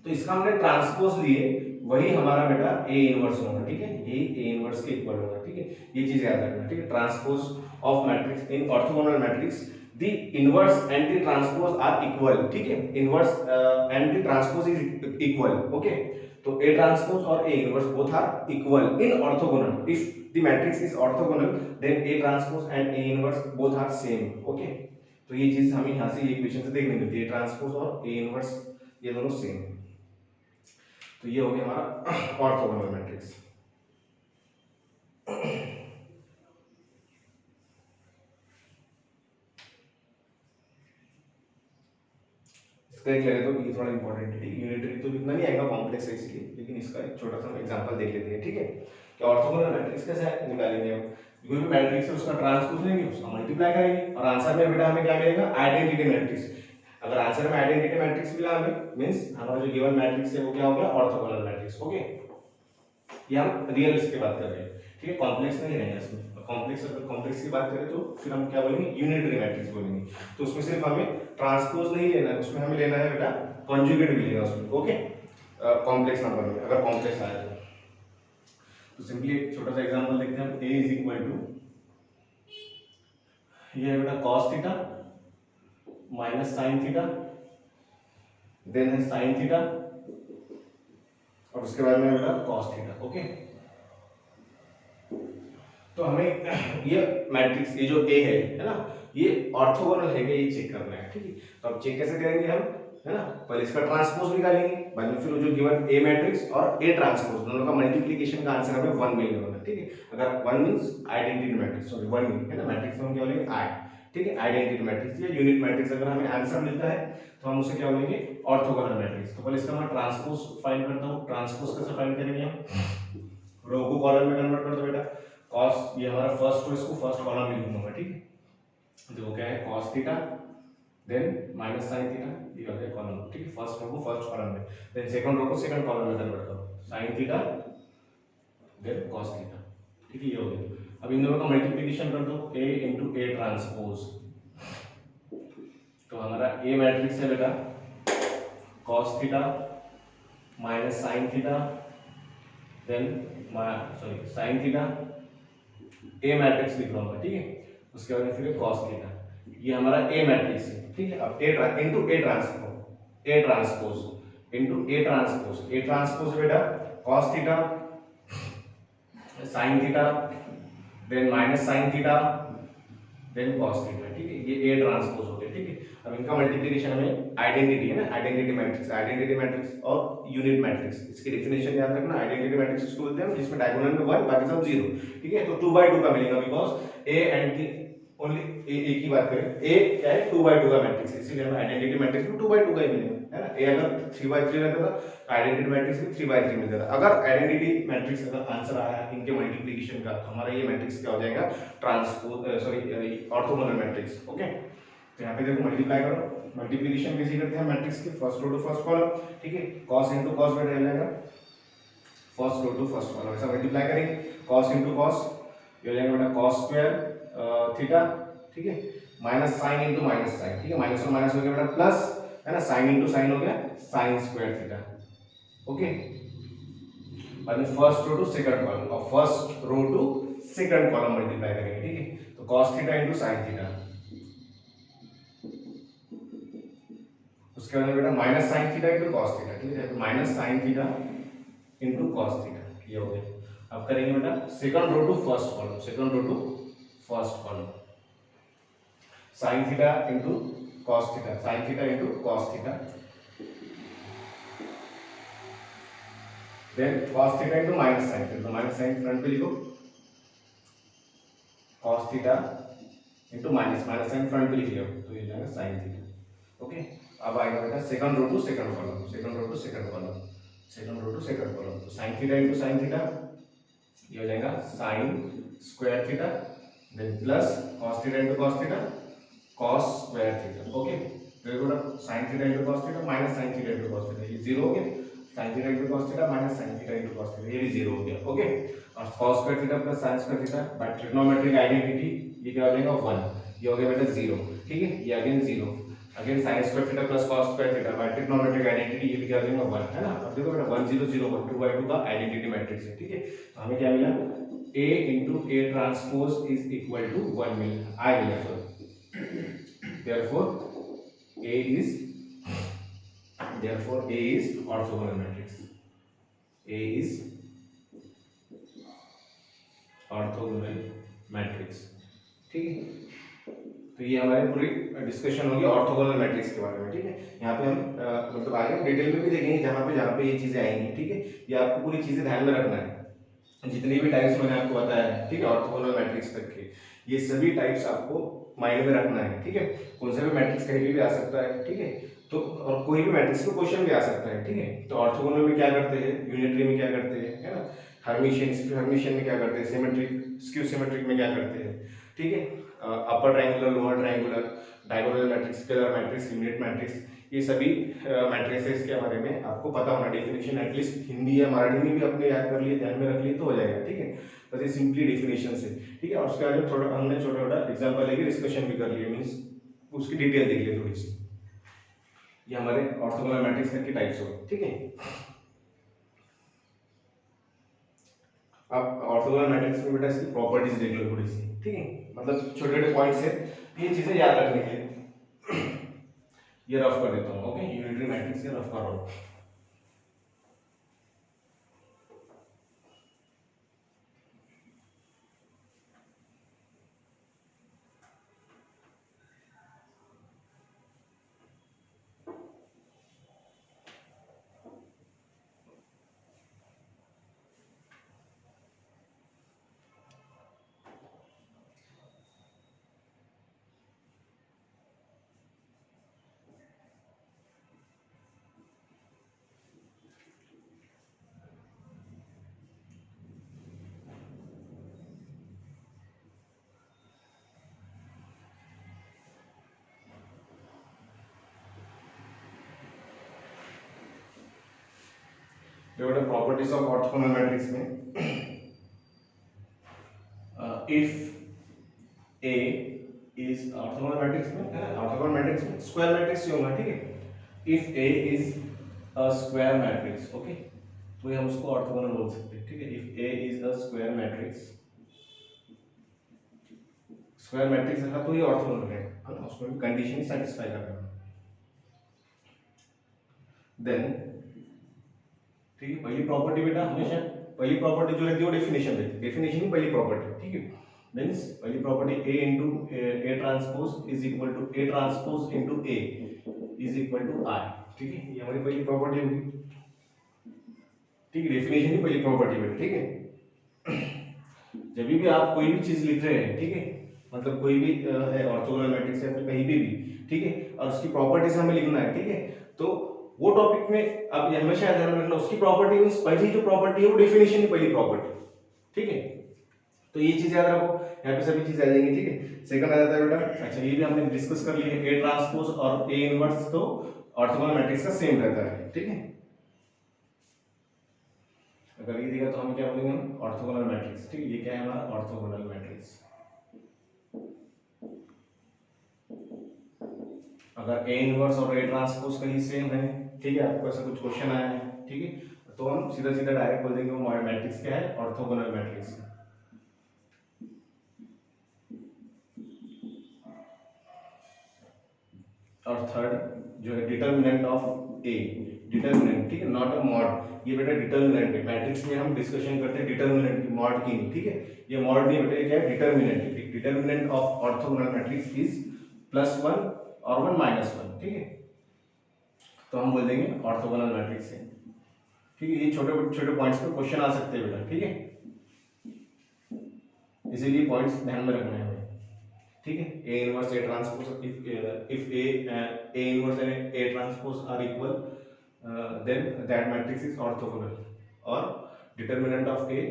तो इसका हमने ट्रांसपोज लिए वही हमारा बेटा A इनवर्स होगा, ठीक है। यही A इनवर्स के इक्वल होगा, ठीक है। ये चीज याद रखना, ठीक है। Transpose of matrix in orthogonal matrix, the inverse and the transpose are equal, ठीक है। inverse and the transpose is equal, okay। तो A transpose और A inverse both are equal in orthogonal, if the matrix is orthogonal then A transpose and A inverse both are same, okay। तो ये चीज हमें यहाँ से ये equation से देखने मिलती है, A transpose और A inverse ये दोनों सेम। तो ये हो गया हमारा ऑर्थोगोनल मैट्रिक्स। देख लेते तो ये थोड़ा इंपॉर्टेंट है, यूनिटरी तो इतना नहीं आएगा, कॉम्प्लेक्स है इसलिए, लेकिन इसका एक छोटा सा एग्जांपल देख लेते हैं, ठीक है। कि ऑर्थोगोनल मैट्रिक्स कैसे निकालेंगे हम, कोई भी मैट्रिक्स है उसका ट्रांसपोज लेंगे, उसका मल्टीप्लाई करेंगे और आंसर में बेटा हमें क्या मिलेगा, आइडेंटिटी मैट्रिक्स। अगर आंसर में आइडेंटिटी मैट्रिक्स मिला हमें मींस हमारा जो गिवन मैट्रिक्स है वो क्या हो गया, ऑर्थोगोनल मैट्रिक्स, ओके। ये हम रियल की बात कर रहे हैं, ठीक है, कॉम्प्लेक्स नहीं रहेगा इसमें। कॉम्प्लेक्स, अगर कॉम्प्लेक्स की बात करें तो फिर हम क्या बोलेंगे, यूनिटरी मैट्रिक्स बोलेंगे। तो उसमें सिर्फ हमें ट्रांसपोज नहीं लेना है, उसमें हमें लेना है बेटा कॉन्जुगेट भी लेना उसमें, ओके। कॉम्प्लेक्स नंबर में अगर कॉम्प्लेक्स आया तो सिंपली एक छोटा सा एग्जांपल देखते हैं हम। a इज इक्वल टू, ये है बेटा cos theta minus sine theta, then है साइन थीटा, और उसके बाद में बेटा कॉस थीटा। ओके, तो हमें ये मैट्रिक्स, ये जो ए है ना, ये ऑर्थोगोनल है क्या, ये चेक करना है। ठीक है, तो अब चेक कैसे करेंगे हम, है ना, पहले इसका ट्रांसपोज निकालेंगे, बाद में फिर जो गिवन ए मैट्रिक्स और ए ट्रांसपोज दोनों का मल्टीप्लिकेशन का आंसर हमें 1 मिलने वाला है। ठीक है, अगर 1 means identity matrix, sorry 1 mean है ना, मैट्रिक्स में हम क्या बोलेंगे आई। ठीक है, आइडेंटिटी मैट्रिक्स या यूनिट मैट्रिक्स अगर हमें आंसर मिलता है तो हम उसे क्या बोलेंगे, ऑर्थोगोनल मैट्रिक्स। तो पहले इसका मैं ट्रांसपोज फाइंड करता हूं। ट्रांसपोज कैसे फाइंड करेंगे हम, रो को कॉलम में कन्वर्ट कर दो बेटा। cos, ये हमारा फर्स्ट रो, इसको फर्स्ट कॉलम में लिखूंगा मैं। ठीक है, तो वो क्या है, cos theta, then minus sine theta, ये हो गया कॉलम। ठीक है, फर्स्ट रो को फर्स्ट कॉलम में, देन सेकंड रो को सेकंड कॉलम में कन्वर्ट करो, sine theta, then cos theta. ठीक है, ये हो गया। अब इन दोनों का मल्टीप्लिकेशन कर दो, a इंटू ए ट्रांसपोज। तो हमारा ए मैट्रिक्स है बेटा cos theta minus sine theta, then sorry sine theta, A matrix लिख रहा हूं मैं। ठीक है, उसके बाद फिर cos थीटा, ये हमारा ए मैट्रिक्स है। ठीक है, अब A into A transpose, A transpose into A transpose, A transpose बेटा cos theta sine theta, then minus sine theta, then cos theta. ठीक है, ये ए ट्रांसपोज हो गया। ठीक है, अब इनका मल्टीप्लिकेशन हमें आइडेंटिटी है ना, आइडेंटिटी मैट्रिक्स और यूनिट मैट्रिक्स, इसकी डेफिनेशन याद रखना। आइडेंटिटी मैट्रिक्स उसको बोलते हैं जिसमें डायगोनल में 1 बाकी सब 0। ठीक है, तो 2/2 का मिलेगा, because A and T only A की बात करें, ए क्या है 2/2 का मैट्रिक्स है, इसीलिए हमें आइडेंटिटी मैट्रिक्स में 2/2 का ही मिलेगा, है ना। ए अगर 3/3 रहता था, आइडेंटिटी मैट्रिक्स में 3/3 मिलता था। अगर आइडेंटिटी मैट्रिक्स अगर आंसर आया इनके मल्टीप्लिकेशन का, तो हमारा ये मैट्रिक्स क्या हो जाएगा, transpose sorry orthogonal matrix. Okay, तो यहाँ पे देखो मल्टीप्लाई करो, मल्टीप्लिकेशन कैसे करते हैं मैट्रिक्स की, first row to first column. ठीक है, cos इनटू cos बेटा हो जाएगा first row to first column, ऐसा मल्टीप्लाई करेंगे, cos इनटू cos ये हो जाएगा बेटा cos स्क्वायर थीटा। ठीक है, minus sine into minus sine. ठीक है, माइनस और माइनस हो गया बेटा प्लस, है ना, साइन इनटू साइन हो गया साइन स्क्वायर थीटा। ओके, बाद में first row to second column और first row to second column multiply करेंगे। ठीक है, तो cos theta into sin theta, उसके बाद बेटा minus sine theta into cos theta. ठीक है, तो minus sine theta into cos theta, ये हो गया। अब करेंगे बेटा second row to first column, second row to first column, sine theta into cos theta, sine theta into cos theta, then cos theta into minus sine theta, तो minus sine front पे लिखो, cos theta into minus sine front पे लिख लो, तो ये जाएगा sin theta. Okay, अब आएगा बेटा second row to second column, second row to second column, second row to second column, तो sin theta into sin theta ये हो जाएगा sin square theta, then plus cos theta into cos theta, cos square theta. Okay, तो ये बेटा sin theta into cos theta minus sin theta into cos theta, ये 0 हो गया, sin theta into cos theta minus sin theta into cos theta, ये भी 0 हो गया। ओके, और cos square theta plus sin square theta by trigonometric identity ये क्या हो जाएगा 1, ये हो गया बेटा 0। ठीक है, ये again 0, again sin square theta plus cos square theta by trigonometric identity ये भी क्या हो जाएगा 1, है ना। अब देखो बेटा 1 0 0 1 2/2 का आइडेंटिटी मैट्रिक्स है। ठीक है, तो हमें क्या मिला, A into A transpose is equal to 1 मिला, I मिला, sorry, therefore A is orthogonal matrix, A is orthogonal matrix। ठीक है, तो ये हमारी पूरी डिस्कशन होगी ऑर्थोगोनल मैट्रिक्स के बारे में। ठीक है, यहाँ पे हम मतलब आगे डिटेल में भी देखेंगे जहाँ पे ये चीजें आएंगी। ठीक है, ये आपको पूरी चीजें ध्यान में रखना है, जितनी भी टाइप्स मैंने आपको बताया है। ठीक है, ऑर्थोगोनल मैट्रिक्स तक के ये सभी टाइप्स आपको माइंड में रखना है। ठीक है, कौन सा भी मैट्रिक्स कहीं भी आ सकता है। ठीक है, तो और कोई भी मैट्रिक्स में क्वेश्चन भी आ सकता है। ठीक है, तो ऑर्थोगोनल में क्या करते हैं, यूनिटरी में क्या करते हैं, है ना, हर्मिशियन में क्या करते हैं, सिमेट्रिक स्क्यू सिमेट्रिक में क्या करते हैं। ठीक है, upper triangular, lower triangular, diagonal matrix, scalar matrix, unit matrix, ये सभी मैट्रिसेस के बारे में आपको पता होना। डेफिनेशन एटलीस्ट हिंदी या मराठी में भी अपने याद कर लिए, ध्यान में रख लिए तो हो जाएगा। ठीक है, बस ये सिंपली डेफिनेशन से। ठीक है, और उसके बाद थोड़ा हमने छोटा छोटा एग्जांपल लेके डिस्कशन भी कर लिए, मींस उसकी डिटेल देख लिए थोड़ी सी। ये हमारे ऑर्थोगोनल मैट्रिक्स के टाइप्स हो। ठीक है, अब ऑर्थोगोनल मैट्रिक्स में बेटा इसकी प्रॉपर्टीज देख लो थोड़ी सी। ठीक है, मतलब छोटे छोटे पॉइंट्स है, ये चीजें याद रखने के लिए। ये रफ कर देता हूँ, ओके, यूनिटरी मैट्रिक्स ये रफ कर रहा हूँ। देखो प्रॉपर्टीज ऑफ ऑर्थोगोनल मैट्रिक्स में if A is orthogonal matrix में, है ना, ऑर्थोगोनल मैट्रिक्स में स्क्वायर मैट्रिक्स ही होगा, ठीक है। If A is a square matrix, okay, तो ये हम उसको ऑर्थोगोनल बोल सकते हैं, ठीक है। If A is a square matrix, square matrix रहा तो ये ऑर्थोगोनल है ना, उसको भी कंडीशन ही सेटिस्फाई करना है। देन ठीक है, पहली प्रॉपर्टी बेटा हमेशा पहली प्रॉपर्टी जो रहती है वो डेफिनेशन रहती है, डेफिनेशन ही पहली प्रॉपर्टी, ठीक है। मींस पहली property A into A transpose is equal to A transpose into A is equal to I, ठीक है, ये हमारी पहली प्रॉपर्टी होगी, ठीक है। डेफिनेशन ही पहली प्रॉपर्टी बेटा, ठीक है। जब भी आप कोई भी चीज लिख रहे हैं, ठीक है, मतलब कोई भी ऑर्थोगोनल मैट्रिक्स है फिर कहीं भी, ठीक है, और उसकी प्रॉपर्टीज हमें लिखना है, ठीक है, तो वो टॉपिक में आप ये हमेशा ध्यान रखना उसकी प्रॉपर्टी मींस पहली जो प्रॉपर्टी है वो डेफिनेशन की पहली प्रॉपर्टी, ठीक है। तो ये चीज याद रखो, यहाँ पे सभी चीज आ जाएंगी, ठीक है। सेकंड आ जाता है बेटा, अच्छा ये भी हमने डिस्कस कर लिया, ए ट्रांसपोज और ए इनवर्स तो ऑर्थोगोनल मैट्रिक्स का सेम रहता है, ठीक है। अगर ये दिया तो हम क्या बोलेंगे, हम ऑर्थोगोनल मैट्रिक्स, ठीक है, ये क्या है हमारा ऑर्थोगोनल मैट्रिक्स। अगर ए इनवर्स और ए ट्रांसपोज कहीं सेम है, ठीक है, आपको ऐसा कुछ क्वेश्चन आया है, ठीक है, तो हम सीधा सीधा डायरेक्ट बोल देंगे वो मैट्रिक्स क्या है, ऑर्थोगोनल मैट्रिक्स। और थर्ड जो है डिटर्मिनेंट ऑफ ए, डिटर्मिनेंट, ठीक है, नॉट अ मॉड, ये बेटा डिटर्मिनेंट है। मैट्रिक्स में हम डिस्कशन करते हैं डिटर्मिनेंट की, मॉड की नहीं, ठीक है, ये मॉड नहीं बेटा, ये क्या है डिटर्मिनेंट है। Determinant of orthogonal matrix is +1 और 1 -1, ठीक है, तो हम बोल देंगे ऑर्थोगोनल मैट्रिक्स है, ठीक है। ये छोटे छोटे पॉइंट्स पे क्वेश्चन आ सकते हैं बेटा, ठीक है, इसीलिए पॉइंट्स ध्यान में रखना है हमें, ठीक है। A inverse A transpose, if A inverse and A transpose are equal, then that matrix is orthogonal, or determinant of A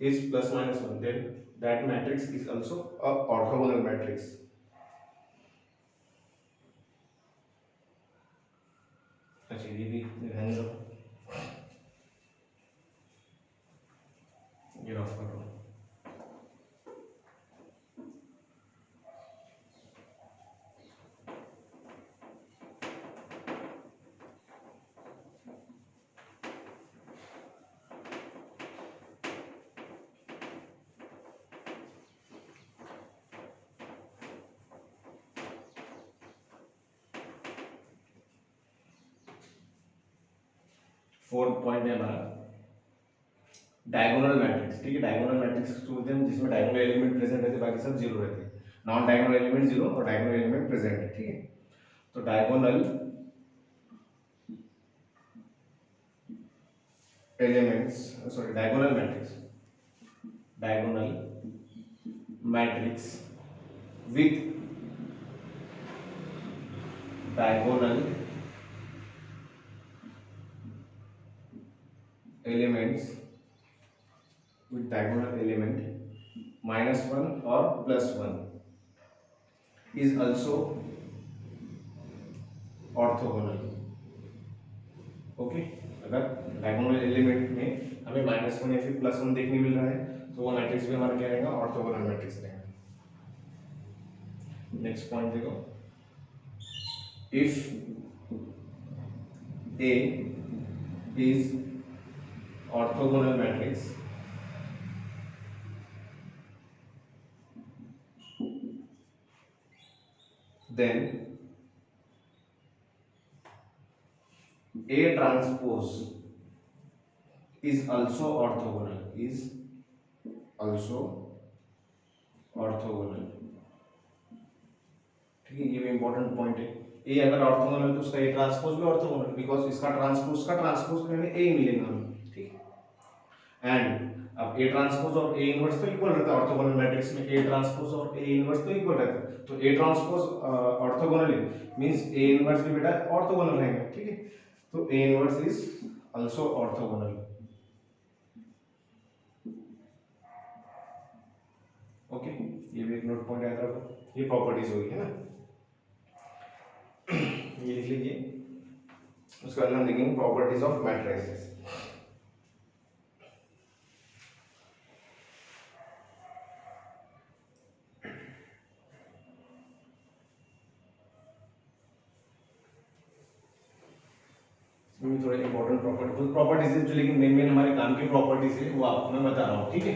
is +-1, then that matrix is also a orthogonal matrix. अच्छा ये भी ध्यान रखो, ये रफ कर लो। 4th point है हमारा diagonal matrix, ठीक है। डायगोनल मैट्रिक्स बोलते हैं जिसमें डायगोनल एलिमेंट प्रेजेंट रहते हैं, बाकी सब जीरो रहते हैं। नॉन डायगोनल एलिमेंट जीरो और डायगोनल एलिमेंट प्रेजेंट है, ठीक है। तो diagonal elements, sorry diagonal matrix, diagonal matrix with diagonal elements, with diagonal element -1 or +1 is also orthogonal, okay. अगर डायगोनल एलिमेंट में हमें -1 या फिर +1 देखने मिल रहा है तो वो मैट्रिक्स भी हमारा क्या रहेगा, ऑर्थोगोनल मैट्रिक्स रहेगा। नेक्स्ट पॉइंट देखो, if A is orthogonal matrix then A transpose is also orthogonal, is also orthogonal। ठीक है, ये भी इंपॉर्टेंट पॉइंट है। ए अगर ऑर्थोगोनल तो उसका ए ट्रांसपोज भी ऑर्थोगोनल, बिकॉज इसका ट्रांसपोज में ए मिलेगा हमें, ठीक है। एंड अब ए ट्रांसपोज और ए इनवर्स तो इक्वल रहता है ऑर्थोगोनल मैट्रिक्स में, ए ट्रांसपोज और ए इनवर्स तो इक्वल रहता है, तो ए ट्रांसपोज ऑर्थोगोनल है मींस ए इनवर्स भी बेटा ऑर्थोगोनल रहेगा, ठीक है। तो A inverse is also orthogonal. Okay, ये भी एक नोट पॉइंट याद रखो, ये प्रॉपर्टीज होगी है ना, ये लिख लीजिए। उसके बाद हम देखेंगे प्रॉपर्टीज ऑफ मैट्रिसेस। थोड़े इंपॉर्टेंट प्रॉपर्टीज जो लेकिन मेन हमारे काम की प्रॉपर्टीज है वो आपको मैं बता रहा हूँ, ठीक है।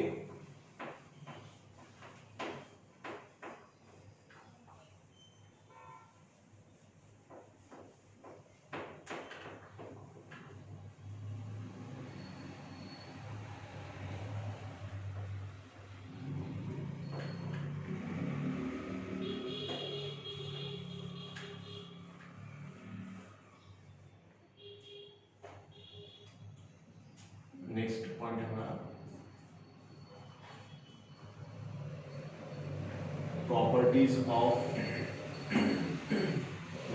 नेक्स्ट पॉइंट है हमारा प्रॉपर्टीज ऑफ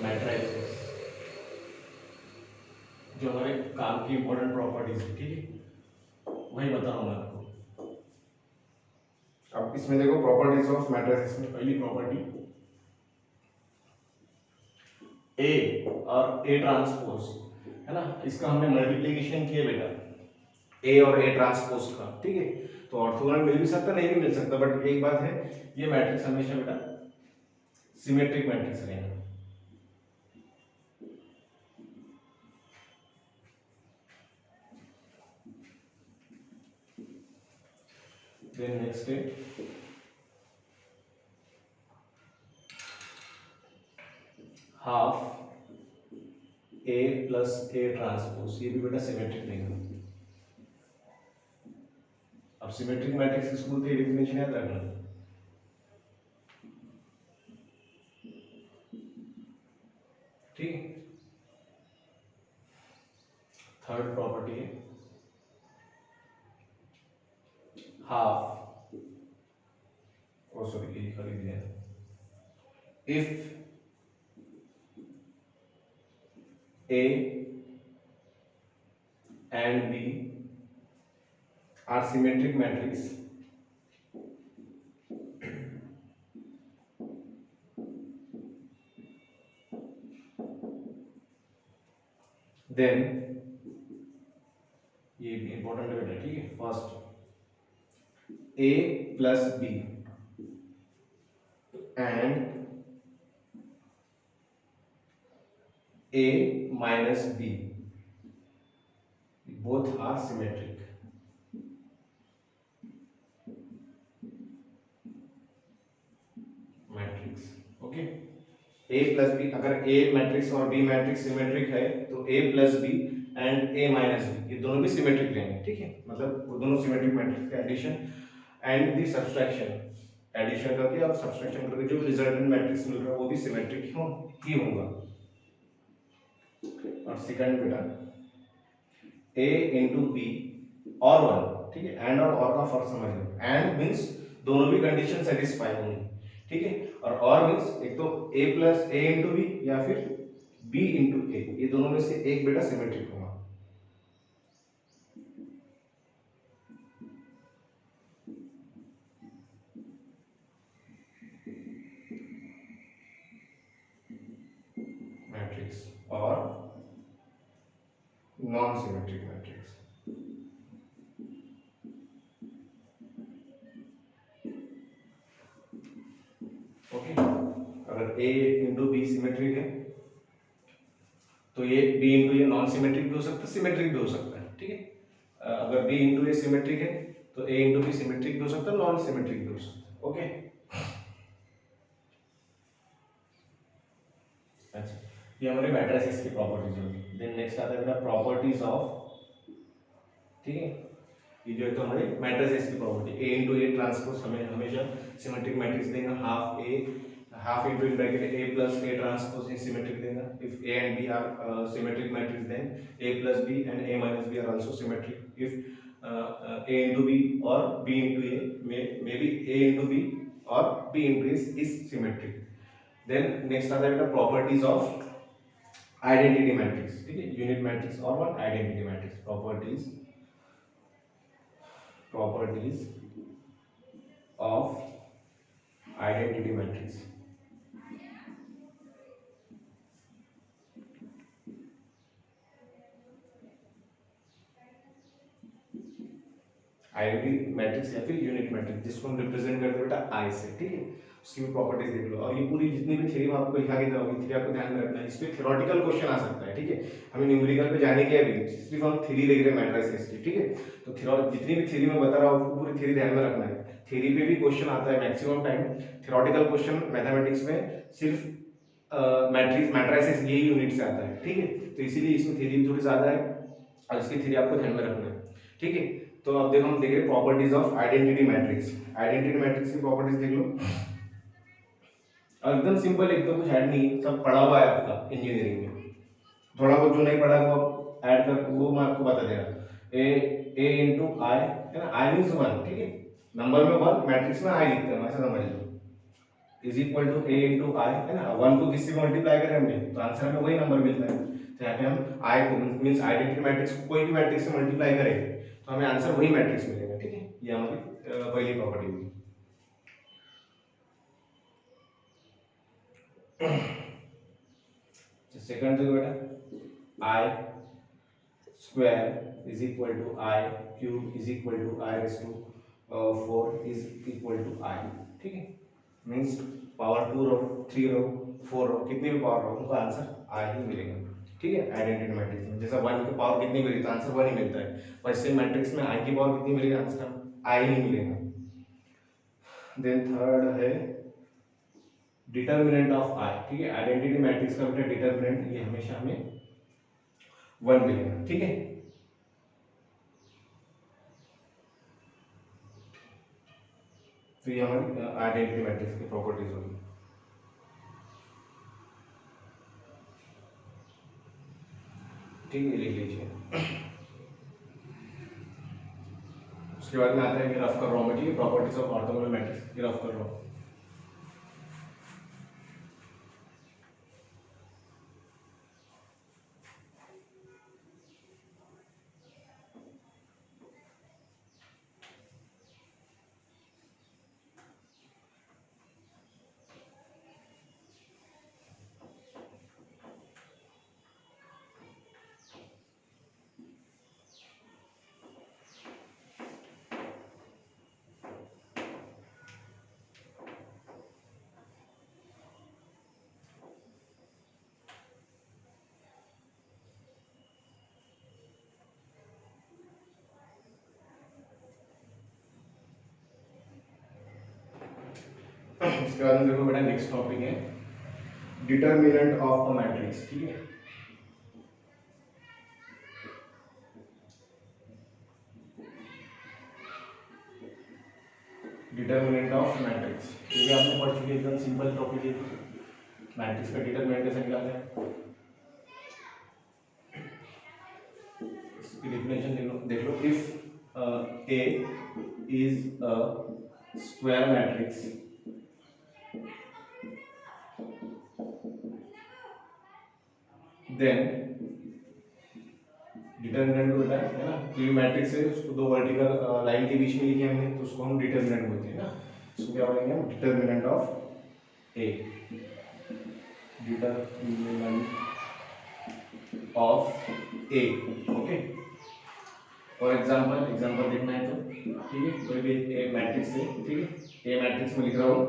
मैट्रिसेस, जो हमारे काम की इंपॉर्टेंट प्रॉपर्टीज है, ठीक है, वही बता रहा हूँ मैं आपको। अब इसमें देखो प्रॉपर्टीज ऑफ मैट्रिसेस में पहली प्रॉपर्टी ए और ए ट्रांसपोज है ना, इसका हमने मल्टीप्लिकेशन किया बेटा ए और ए ट्रांसपोज का, ठीक है। तो ऑर्थोगोनल मिल भी सकता नहीं भी मिल सकता, बट एक बात है ये मैट्रिक्स हमेशा बेटा सिमेट्रिक मैट्रिक्स रहेगा। देन नेक्स्ट है half A plus A transpose, ये भी बेटा सिमेट्रिक रहेगा। अब सिमेट्रिक मैट्रिक्स की स्कूल की डेफिनेशन याद रखना, ठीक है। थर्ड प्रॉपर्टी है हाफ, ओ सॉरी ये कर दिया, if A and B are symmetric matrix, then ये भी इंपॉर्टेंट है बेटा, ठीक है। First A plus B and A minus B both are symmetric, matrix, okay. A plus B, अगर A मैट्रिक्स और B मैट्रिक्स सिमेट्रिक है तो A plus B and A minus B ये दोनों भी सिमेट्रिक रहेंगे, ठीक है। मतलब वो दोनों सिमेट्रिक मैट्रिक्स का addition and the subtraction, addition करके और सब्सट्रैक्शन करके जो रिजल्टेंट मैट्रिक्स मिल रहा है वो भी सिमेट्रिक ही होगा। और सेकंड बेटा A इंटू बी और वन, ठीक है। एंड और का फर्क समझ लो, एंड मीन्स दोनों भी कंडीशन सेटिस्फाई होंगी, ठीक है। और मीन्स एक तो A plus A into B या फिर B इंटू ए, ये दोनों में से एक बेटा सिमेट्रिक होगा। मैट्रिक्स और नॉन सिमेट्रिक मैट्रिक्स, ओके। अगर A इंटू बी सिमेट्रिक है तो ये B इंटू ये नॉन सिमेट्रिक भी हो सकता है, सिमेट्रिक भी हो सकता है, ठीक है। अगर B इंटू ए सिमेट्रिक है तो A इंटू बी सिमेट्रिक भी हो सकता है, नॉन सिमेट्रिक भी हो सकता है, ओके। अच्छा, ये हमारे मैट्रिसेस की प्रॉपर्टीज होगी। देन नेक्स्ट आता है बेटा प्रॉपर्टीज ऑफ, ठीक है, ये जो है तो हमारे मैट्रिसेस की property A into A transpose हमें हमेशा सिमेट्रिक मैट्रिक्स देगा, half A half into in bracket A plus A transpose is symmetric देगा। If A and B are symmetric matrix then A plus B and A minus B are also symmetric. If A into B और B into A may be A into B और B into A is symmetric. Then next आता है बेटा properties of identity matrix, ठीक है, unit matrix और one identity matrix. Properties of identity matrix. Identity matrix या फिर यूनिट मैट्रिक्स जिसको हम रिप्रेजेंट करते हैं बेटा आई से, ठीक है, उसकी भी प्रॉपर्टीज देख लो। और ये पूरी जितनी भी थ्योरी आपको लिखा के जाऊंगी, थ्योरी आपको ध्यान में रखना है, इस पे थ्योरेटिकल क्वेश्चन आ सकता है, ठीक है, हमें न्यूमेरिकल पे जाने की अभी सिर्फ हम थ्योरी देख रहे हैं मैट्रिसेस की, ठीक है, तो जितनी भी थ्योरी मैं बता रहा हूँ आपको पूरी थ्योरी ध्यान में रखना है। थ्योरी पे भी क्वेश्चन आता है maximum time, theoretical question mathematics में सिर्फ मैट्रिसेस यही यूनिट से आता है, ठीक है, तो इसीलिए इसमें थ्योरी थोड़ी ज्यादा है और इसकी थ्योरी आपको ध्यान में रखना है, ठीक है। तो अब देखो हम देख रहे हैं properties of identity matrix. Identity matrix की प्रॉपर्टीज देख लो, और एकदम सिंपल, एकदम कुछ ऐड नहीं, सब पढ़ा हुआ है आपका इंजीनियरिंग में, थोड़ा बहुत जो नहीं पढ़ा वो ऐड कर, वो मैं आपको बता दे रहा। ए इंटू आई है ना, आई मीन्स वन, ठीक है, नंबर में वन, मैट्रिक्स में आई लिखते हैं, ऐसा समझ लो, is equal to A into I है ना, वन को किससे मल्टीप्लाई करें हमने तो आंसर में वही नंबर मिलता है। तो यहाँ पे हम आई को मीन्स आइडेंटिटी मैट्रिक्स को कोई भी मैट्रिक्स से मल्टीप्लाई करेंगे तो हमें आंसर वही मैट्रिक्स मिलेगा, ठीक है, ये हमारी पहली प्रॉपर्टी हुई। सेकंड देखो बेटा, I square is equal to I cube is equal to I raise to 4 is equal to I, ठीक है, मीन्स पावर 2 रो 3 रो 4 रो कितनी भी पावर रो उनका आंसर आई ही मिलेगा, ठीक है। आइडेंटिटी मैट्रिक्स में जैसा 1 की पावर कितनी मिली तो आंसर 1 ही मिलता है, पर सेम मैट्रिक्स में आई की पावर कितनी मिलेगी आंसर आई ही मिलेगा। देन थर्ड है डिटर्मिनेंट ऑफ आई, ठीक है, आइडेंटिटी मैट्रिक्स का बेटा डिटर्मिनेंट ये हमेशा हमें 1 मिलेगा, ठीक है। तो ये हमारी आइडेंटिटी मैट्रिक्स की प्रॉपर्टीज होगी, ठीक है, लिख लीजिए। उसके बाद में आता है रफ कर रहा हूँ मैं, ठीक है, प्रॉपर्टीज ऑफ ऑर्थोगोनल मैट्रिक्स, ये रफ कर रहा हूँ। इसके बाद में देखो बेटा नेक्स्ट टॉपिक है डिटर्मिनेंट ऑफ अ मैट्रिक्स, ठीक है, डिटर्मिनेंट ऑफ मैट्रिक्स, ये आपने पढ़ चुके, एकदम सिंपल टॉपिक है, मैट्रिक्स का डिटर्मिनेंट कैसे निकालते हैं, इसकी डेफिनेशन देख लो, if A is a square matrix then determinant को बेटा है ना, ये मैट्रिक्स है उसको दो वर्टिकल लाइन के बीच में लिखे हमने तो उसको हम डिटर्मिनेंट बोलते हैं ना, इसको क्या बोलेंगे हम determinant of A, determinant of A, okay. For example देखना है तो, ठीक है, कोई भी एक मैट्रिक्स है, ठीक है, ए मैट्रिक्स में लिख रहा हूँ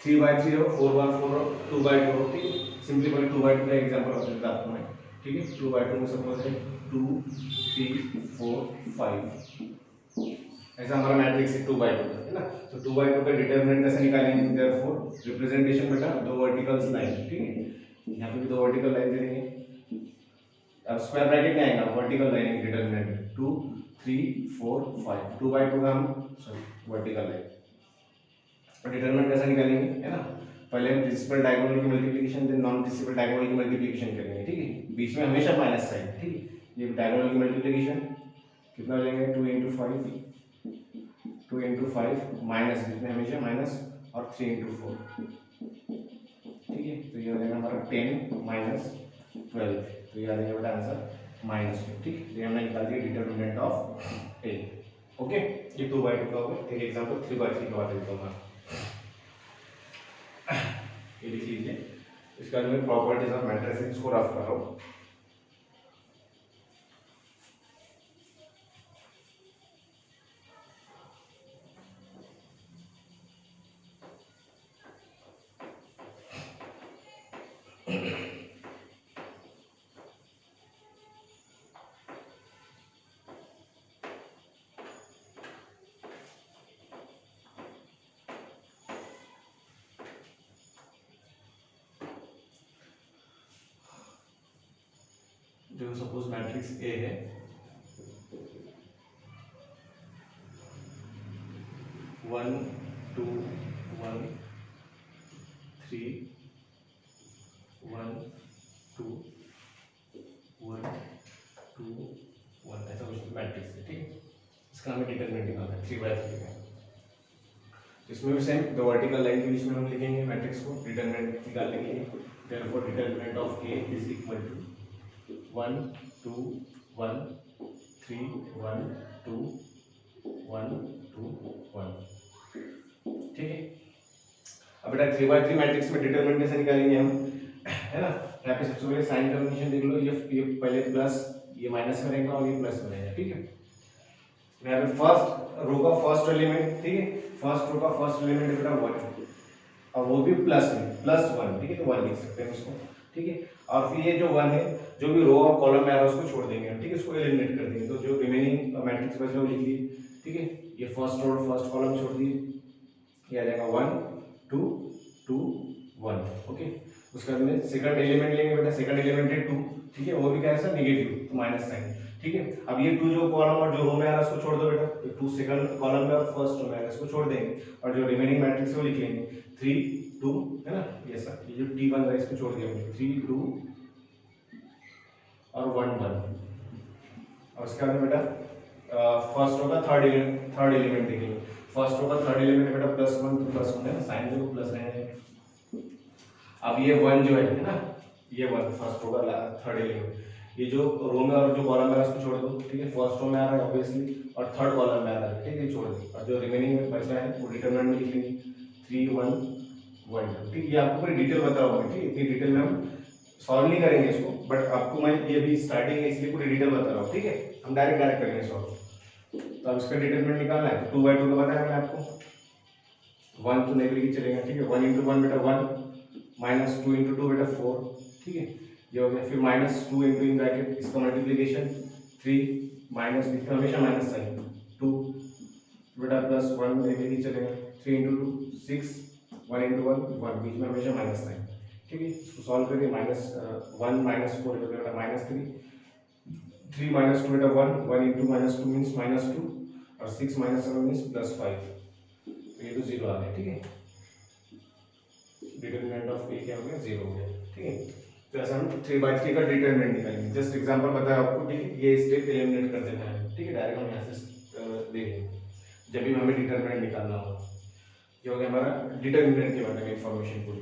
3/3 हो, 4/4 हो, 2/2 हो, ठीक है, सिंपली 2/2 का एग्जांपल बता देता आपको मैं, ठीक है, 2/2 में सपोज है 2 3 4 5, ऐसा हमारा मैट्रिक्स है 2/2 का, है ना। तो 2/2 का डिटरमिनेंट कैसे निकालेंगे, देयरफॉर रिप्रेजेंटेशन बेटा दो वर्टिकल्स लाइन, ठीक है, यहाँ पे भी दो वर्टिकल लाइन दे देंगे। अब स्क्वायर ब्रैकेट क्या आएगा, वर्टिकल लाइन डिटरमिनेंट 2 3 4 5, 2/2 का हम सॉरी वर्टिकल लाइन डिटरमिनेंट कैसे निकालेंगे, है ना। पहले हम प्रिंसिपल डायगोनल की multiplication then non principal diagonal की मल्टीप्लिकेशन करेंगे, ठीक है। बीच में हमेशा माइनस साइन, ठीक है। ये डायगोनल की मल्टीप्लिकेशन कितना हो जाएगा, 2 × 5 माइनस, बीच में हमेशा माइनस, और 3 × 4, ठीक है। तो ये हो जाएगा हमारा 10 माइनस 12, तो ये आ जाएगा बेटा आंसर -2, ठीक है। ये हमने निकाल दिया डिटरमिनेंट ऑफ ए। ओके, ये 2/2 का हो गया। एक एग्जांपल 3/3 का बता देता हूँ मैं, ये लिख लीजिए। इसका जो प्रॉपर्टीज ऑफ मैट्रिसेस इसको रफ कर रहा हूँ। जो सपोज मैट्रिक्स ए है, one two one three one two one two one, ऐसा कुछ मैट्रिक्स है, ठीक है। इसका हमें डिटरमिनेंट निकालना है 3/3 का। इसमें भी सेम दो वर्टिकल लाइन के बीच में हम लिखेंगे मैट्रिक्स को डिटरमिनेंट निकालने के लिए। Therefore determinant of A is equal to 1 2 1 3 1 2 1 2 1, ठीक है। अब बेटा 3/3 मैट्रिक्स में डिटरमिनेंट कैसे निकालेंगे हम, है ना। यहाँ पे सबसे पहले साइन कन्वेंशन देख लो, ये पहले प्लस, ये माइनस में रहेगा और ये प्लस में रहेगा, ठीक है। यहाँ पे फर्स्ट रो का फर्स्ट एलिमेंट, ठीक है, फर्स्ट रो का फर्स्ट एलिमेंट बेटा 1, और वो भी प्लस में +1, ठीक है, तो 1 लिख सकते हैं उसको, ठीक है। और फिर ये जो 1 है, जो भी रो और कॉलम में आ रहा है उसको छोड़ देंगे, ठीक है, इसको एलिमिनेट कर देंगे। तो जो रिमेनिंग मैट्रिक्स बचा वो लिख दिए, ठीक है। ये फर्स्ट रो फर्स्ट कॉलम छोड़ दिए, ये आ जाएगा 1 2 2 1, ओके। उसके बाद में सेकंड एलिमेंट लेंगे बेटा, सेकंड एलिमेंट है 2, ठीक है, वो भी कैसा नेगेटिव, तो माइनस साइन, ठीक है। अब ये 2 जो कॉलम और जो रो में आ रहा है उसको छोड़ दो बेटा, तो 2 सेकंड कॉलम में और फर्स्ट रो में आ रहा है इसको छोड़ देंगे, और जो रिमेनिंग मैट्रिक्स है वो लिख लेंगे 3 2, है ना, ये सब। ये जो t बन रहा है इसको छोड़ दिया हमने, 3 2 और 1 1। और उसके बाद बेटा फर्स्ट रो का थर्ड एलिमेंट देखेंगे। फर्स्ट रो का थर्ड एलिमेंट बेटा +1, तो +1 है ना, साइन में वो प्लस रहेगा। अब ये 1 जो है ना, ये 1 फर्स्ट रो का थर्ड एलिमेंट, ये जो रो में और जो कॉलम में आ रहा है उसको छोड़ दो, ठीक है। फर्स्ट रो में आ रहा है ऑब्वियसली, और थर्ड कॉलम में आ रहा है, ठीक है, छोड़ दो। और जो रिमेनिंग में बचा है वो डिटरमिनेंट में लिख लेंगे 3 1 1 2, ठीक है। ये आपको पूरी डिटेल बता रहा हूँ, ठीक है, इतनी डिटेल में हम सॉल्व नहीं करेंगे इसको, बट आपको मैं ये भी स्टार्टिंग है इसलिए पूरी डिटेल बता रहा हूँ, ठीक है। हम डायरेक्ट करेंगे सॉल्व। तो अब इसका डिटरमिनेंट निकालना है, तो 2/2 का बताया मैंने आपको, 1 तो नहीं लेके चलेगा, ठीक है। 1 × 1 बेटा 1, -2 × 2 बेटा 4, ठीक है, ये हो गया। फिर -2 इन ब्रैकेट इसका मल्टीप्लिकेशन 3 माइनस, बीच में हमेशा माइनस साइन, 2 बेटा +1 लेके चलेगा, 3 × 2 6, 1 × 1 1, बीच में हमेशा माइनस साइन, ठीक है। इसको सॉल्व करिए, -1 -4 बेटा -3, 3 -2 बेटा 1, 1 × -2 मीन्स -2, और 6 - 7 मीन्स +5, तो ये तो 0 आ गया, ठीक है। डिटरमिनेंट ऑफ ए क्या हो गया, 0 हो गया, ठीक है। तो ऐसा हम 3/3 का डिटरमिनेंट निकालेंगे। जस्ट एग्जांपल बताया आपको, ठीक है, ये स्टेप एलिमिनेट कर देना है, ठीक है। डायरेक्ट हम यहाँ से देखेंगे जब भी हमें डिटरमिनेंट निकालना हो। ये हो गया हमारा डिटरमिनेंट के बारे में इंफॉर्मेशन पूरी।